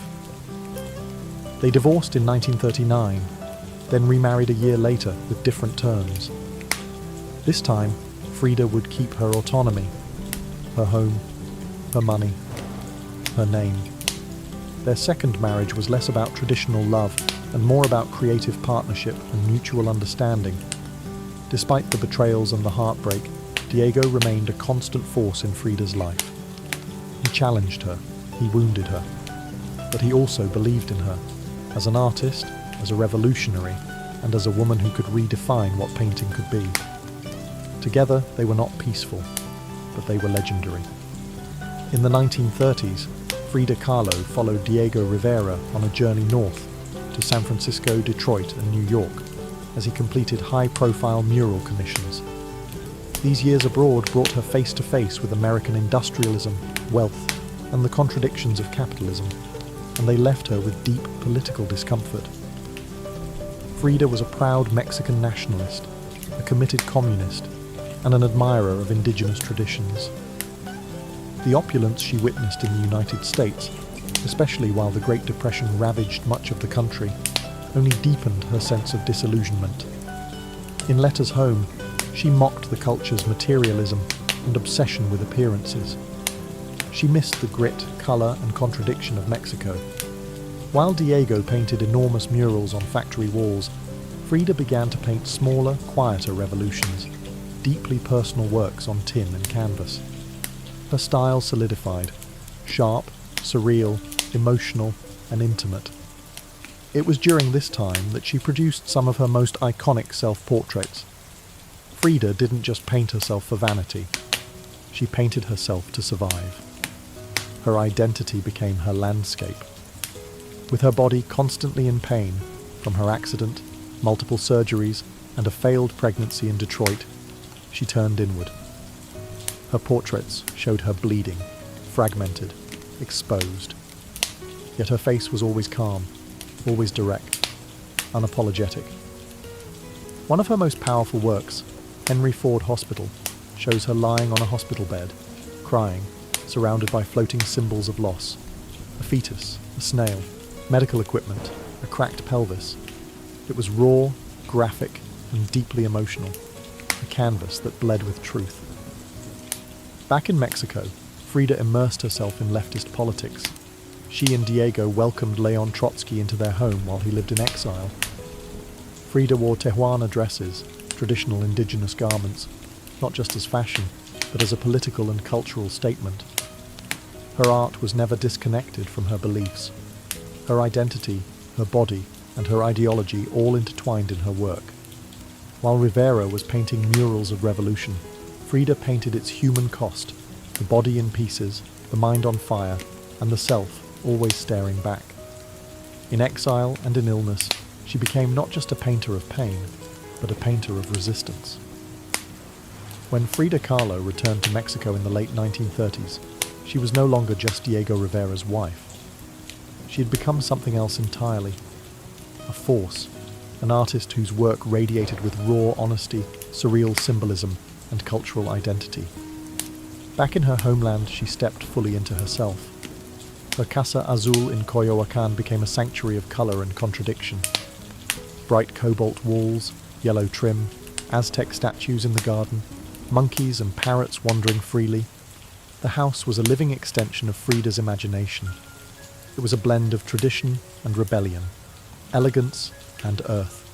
They divorced in 1939, then remarried a year later with different terms. This time, Frida would keep her autonomy, her home, her money, her name. Their second marriage was less about traditional love and more about creative partnership and mutual understanding. Despite the betrayals and the heartbreak, Diego remained a constant force in Frida's life. He challenged her, he wounded her, but he also believed in her, as an artist, as a revolutionary, and as a woman who could redefine what painting could be. Together, they were not peaceful, but they were legendary. In the 1930s, Frida Kahlo followed Diego Rivera on a journey north to San Francisco, Detroit, and New York as he completed high-profile mural commissions. These years abroad brought her face to face with American industrialism, wealth, and the contradictions of capitalism, and they left her with deep political discomfort. Frida was a proud Mexican nationalist, a committed communist, and an admirer of indigenous traditions. The opulence she witnessed in the United States, especially while the Great Depression ravaged much of the country, only deepened her sense of disillusionment. In letters home, she mocked the culture's materialism and obsession with appearances. She missed the grit, colour and contradiction of Mexico. While Diego painted enormous murals on factory walls, Frida began to paint smaller, quieter revolutions, deeply personal works on tin and canvas. Her style solidified, sharp, surreal, emotional, and intimate. It was during this time that she produced some of her most iconic self-portraits. Frida didn't just paint herself for vanity. She painted herself to survive. Her identity became her landscape. With her body constantly in pain from her accident, multiple surgeries, and a failed pregnancy in Detroit, she turned inward. Her portraits showed her bleeding, fragmented, exposed. Yet her face was always calm, always direct, unapologetic. One of her most powerful works, Henry Ford Hospital, shows her lying on a hospital bed, crying, surrounded by floating symbols of loss. A fetus, a snail, medical equipment, a cracked pelvis. It was raw, graphic, and deeply emotional, a canvas that bled with truth. Back in Mexico, Frida immersed herself in leftist politics. She and Diego welcomed Leon Trotsky into their home while he lived in exile. Frida wore Tehuana dresses, traditional indigenous garments, not just as fashion, but as a political and cultural statement. Her art was never disconnected from her beliefs. Her identity, her body, and her ideology all intertwined in her work. While Rivera was painting murals of revolution, Frida painted its human cost, the body in pieces, the mind on fire, and the self always staring back. In exile and in illness, she became not just a painter of pain, but a painter of resistance. When Frida Kahlo returned to Mexico in the late 1930s, she was no longer just Diego Rivera's wife. She had become something else entirely. A force, an artist whose work radiated with raw honesty, surreal symbolism, and cultural identity. Back in her homeland, she stepped fully into herself. Her Casa Azul in Coyoacán became a sanctuary of colour and contradiction. Bright cobalt walls, yellow trim, Aztec statues in the garden, monkeys and parrots wandering freely. The house was a living extension of Frida's imagination. It was a blend of tradition and rebellion, elegance and earth.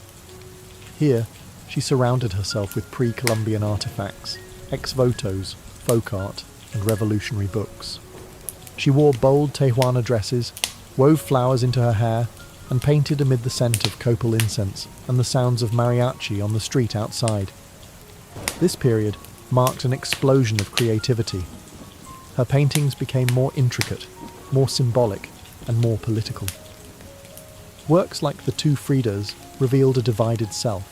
Here, she surrounded herself with pre-Columbian artifacts, ex-votos, folk art, and revolutionary books. She wore bold Tehuana dresses, wove flowers into her hair, and painted amid the scent of copal incense and the sounds of mariachi on the street outside. This period marked an explosion of creativity. Her paintings became more intricate, more symbolic, and more political. Works like the two Fridas revealed a divided self,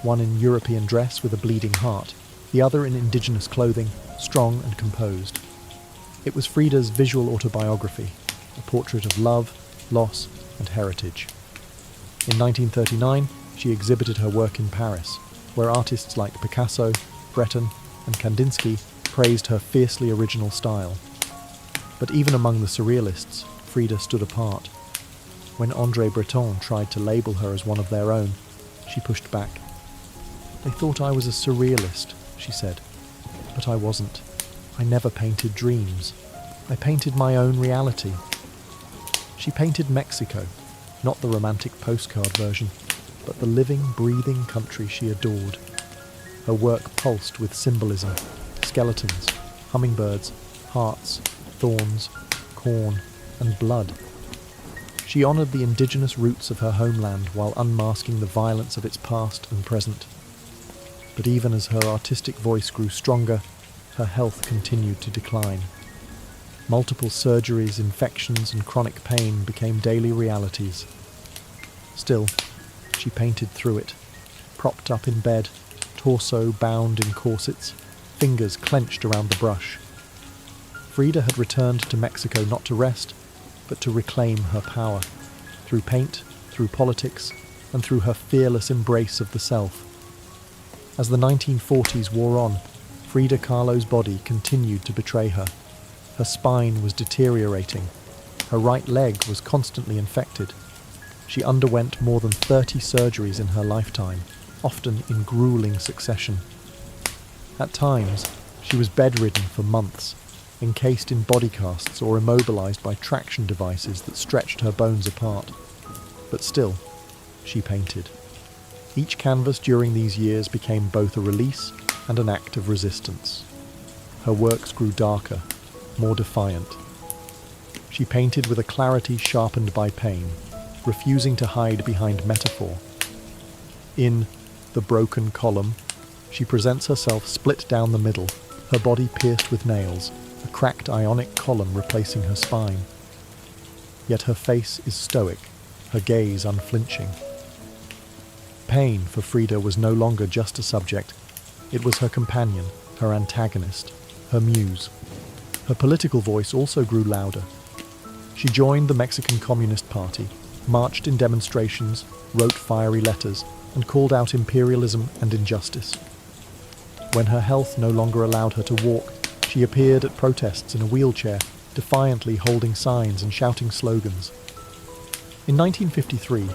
one in European dress with a bleeding heart, the other in indigenous clothing, strong and composed. It was Frida's visual autobiography, a portrait of love, loss, and heritage. In 1939, she exhibited her work in Paris, where artists like Picasso, Breton, and Kandinsky praised her fiercely original style. But even among the surrealists, Frida stood apart. When André Breton tried to label her as one of their own, she pushed back. "They thought I was a surrealist," she said, "but I wasn't. I never painted dreams. I painted my own reality." She painted Mexico, not the romantic postcard version, but the living, breathing country she adored. Her work pulsed with symbolism, skeletons, hummingbirds, hearts, thorns, corn, and blood. She honored the indigenous roots of her homeland while unmasking the violence of its past and present. But even as her artistic voice grew stronger, her health continued to decline. Multiple surgeries, infections, and chronic pain became daily realities. Still, she painted through it, propped up in bed, torso bound in corsets, fingers clenched around the brush. Frida had returned to Mexico not to rest, but to reclaim her power, through paint, through politics, and through her fearless embrace of the self. As the 1940s wore on, Frida Kahlo's body continued to betray her. Her spine was deteriorating. Her right leg was constantly infected. She underwent more than 30 surgeries in her lifetime, often in grueling succession. At times, she was bedridden for months, encased in body casts or immobilized by traction devices that stretched her bones apart. But still, she painted. Each canvas during these years became both a release and an act of resistance. Her works grew darker, more defiant. She painted with a clarity sharpened by pain, refusing to hide behind metaphor. In The Broken Column, she presents herself split down the middle, her body pierced with nails, a cracked ionic column replacing her spine. Yet her face is stoic, her gaze unflinching. Pain for Frida was no longer just a subject. It was her companion, her antagonist, her muse. Her political voice also grew louder. She joined the Mexican Communist Party, marched in demonstrations, wrote fiery letters, and called out imperialism and injustice. When her health no longer allowed her to walk, she appeared at protests in a wheelchair, defiantly holding signs and shouting slogans. In 1953,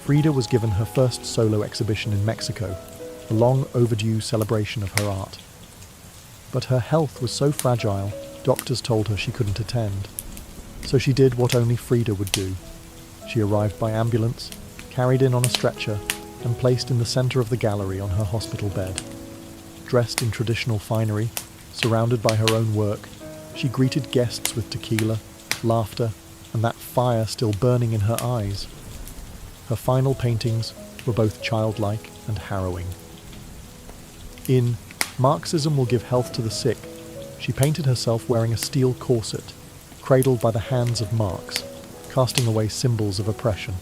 Frida was given her first solo exhibition in Mexico, a long overdue celebration of her art. But her health was so fragile, doctors told her she couldn't attend. So she did what only Frida would do. She arrived by ambulance, carried in on a stretcher, and placed in the center of the gallery on her hospital bed. Dressed in traditional finery, surrounded by her own work, she greeted guests with tequila, laughter, and that fire still burning in her eyes. Her final paintings were both childlike and harrowing. In Marxism Will Give Health to the Sick, she painted herself wearing a steel corset, cradled by the hands of Marx, casting away symbols of oppression.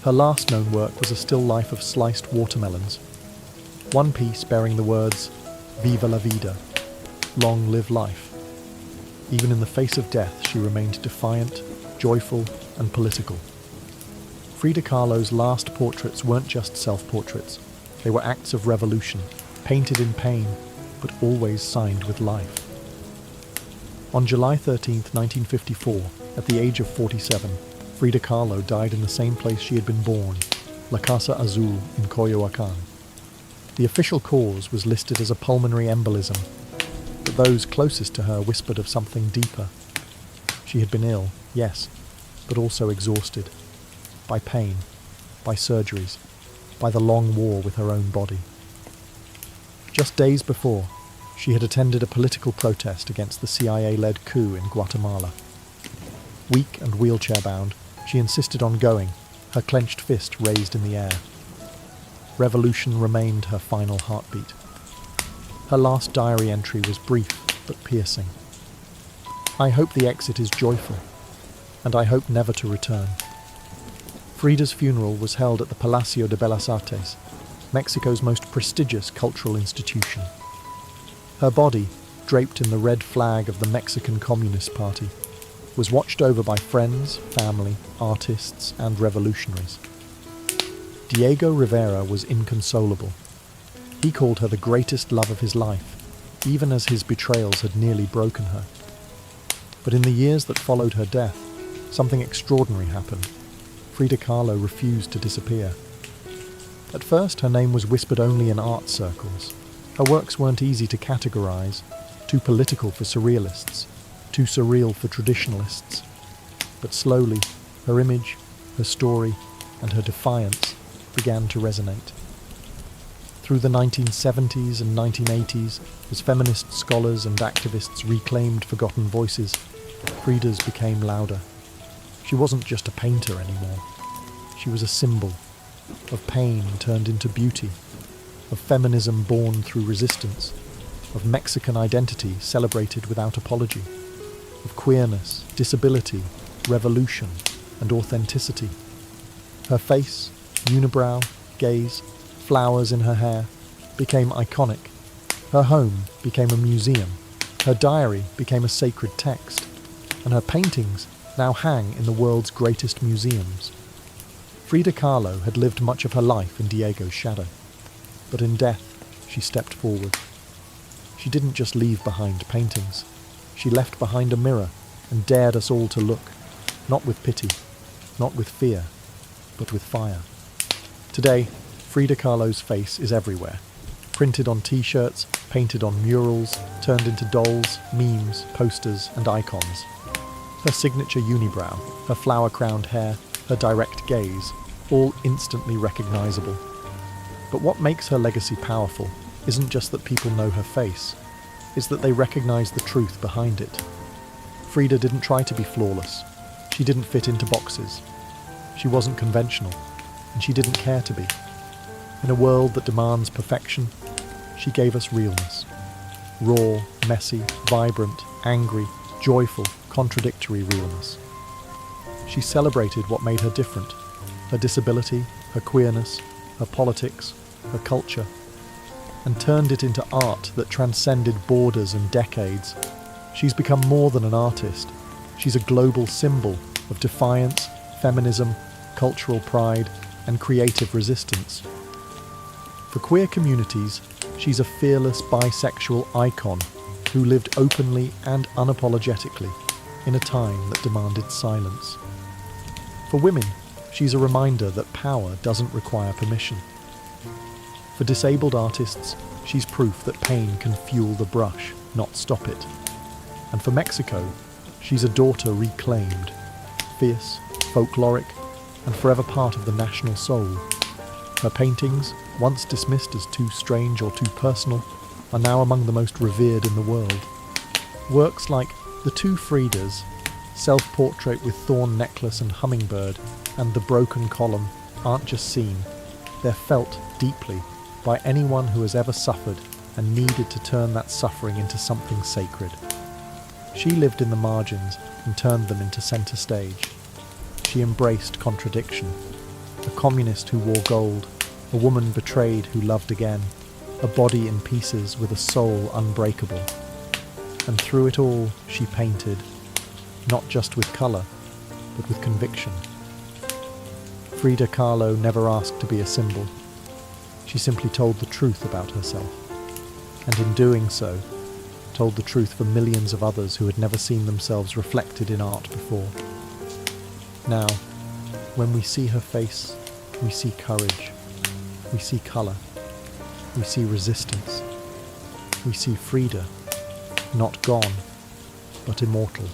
Her last known work was a still life of sliced watermelons, one piece bearing the words, "Viva la vida," long live life. Even in the face of death, she remained defiant, joyful, and political. Frida Kahlo's last portraits weren't just self-portraits. They were acts of revolution, painted in pain, but always signed with life. On July 13, 1954, at the age of 47, Frida Kahlo died in the same place she had been born, La Casa Azul in Coyoacán. The official cause was listed as a pulmonary embolism, but those closest to her whispered of something deeper. She had been ill, yes, but also exhausted. By pain, by surgeries, by the long war with her own body. Just days before, she had attended a political protest against the CIA-led coup in Guatemala. Weak and wheelchair-bound, she insisted on going, her clenched fist raised in the air. Revolution remained her final heartbeat. Her last diary entry was brief but piercing. "I hope the exit is joyful, and I hope never to return." Frida's funeral was held at the Palacio de Bellas Artes, Mexico's most prestigious cultural institution. Her body, draped in the red flag of the Mexican Communist Party, was watched over by friends, family, artists, and revolutionaries. Diego Rivera was inconsolable. He called her the greatest love of his life, even as his betrayals had nearly broken her. But in the years that followed her death, something extraordinary happened. Frida Kahlo refused to disappear. At first, her name was whispered only in art circles. Her works weren't easy to categorize, too political for surrealists, too surreal for traditionalists. But slowly, her image, her story, and her defiance began to resonate. Through the 1970s and 1980s, as feminist scholars and activists reclaimed forgotten voices, Frida's became louder. She wasn't just a painter anymore. She was a symbol of pain turned into beauty, of feminism born through resistance, of Mexican identity celebrated without apology, of queerness, disability, revolution, and authenticity. Her face, unibrow, gaze, flowers in her hair, became iconic. Her home became a museum. Her diary became a sacred text. And her paintings now hang in the world's greatest museums. Frida Kahlo had lived much of her life in Diego's shadow. But in death, she stepped forward. She didn't just leave behind paintings. She left behind a mirror and dared us all to look, not with pity, not with fear, but with fire. Today, Frida Kahlo's face is everywhere. Printed on t-shirts, painted on murals, turned into dolls, memes, posters, and icons. Her signature unibrow, her flower-crowned hair, her direct gaze, all instantly recognizable. But what makes her legacy powerful isn't just that people know her face, it's that they recognize the truth behind it. Frida didn't try to be flawless. She didn't fit into boxes. She wasn't conventional, and she didn't care to be. In a world that demands perfection, she gave us realness. Raw, messy, vibrant, angry, joyful, contradictory realness. She celebrated what made her different: her disability, her queerness, her politics, her culture, and turned it into art that transcended borders and decades. She's become more than an artist. She's a global symbol of defiance, feminism, cultural pride, and creative resistance. For queer communities, she's a fearless bisexual icon who lived openly and unapologetically in a time that demanded silence. For women, she's a reminder that power doesn't require permission. For disabled artists, she's proof that pain can fuel the brush, not stop it. And for Mexico, she's a daughter reclaimed, fierce, folkloric, and forever part of the national soul. Her paintings, once dismissed as too strange or too personal, are now among the most revered in the world. Works like The Two Fridas, Self-Portrait with Thorn Necklace and Hummingbird, and The Broken Column aren't just seen, they're felt deeply by anyone who has ever suffered and needed to turn that suffering into something sacred. She lived in the margins and turned them into centre stage. She embraced contradiction. A communist who wore gold, a woman betrayed who loved again, a body in pieces with a soul unbreakable. And through it all, she painted, not just with colour, but with conviction. Frida Kahlo never asked to be a symbol. She simply told the truth about herself. And in doing so, told the truth for millions of others who had never seen themselves reflected in art before. Now, when we see her face, we see courage, we see colour, we see resistance, we see Frida, not gone, but immortal.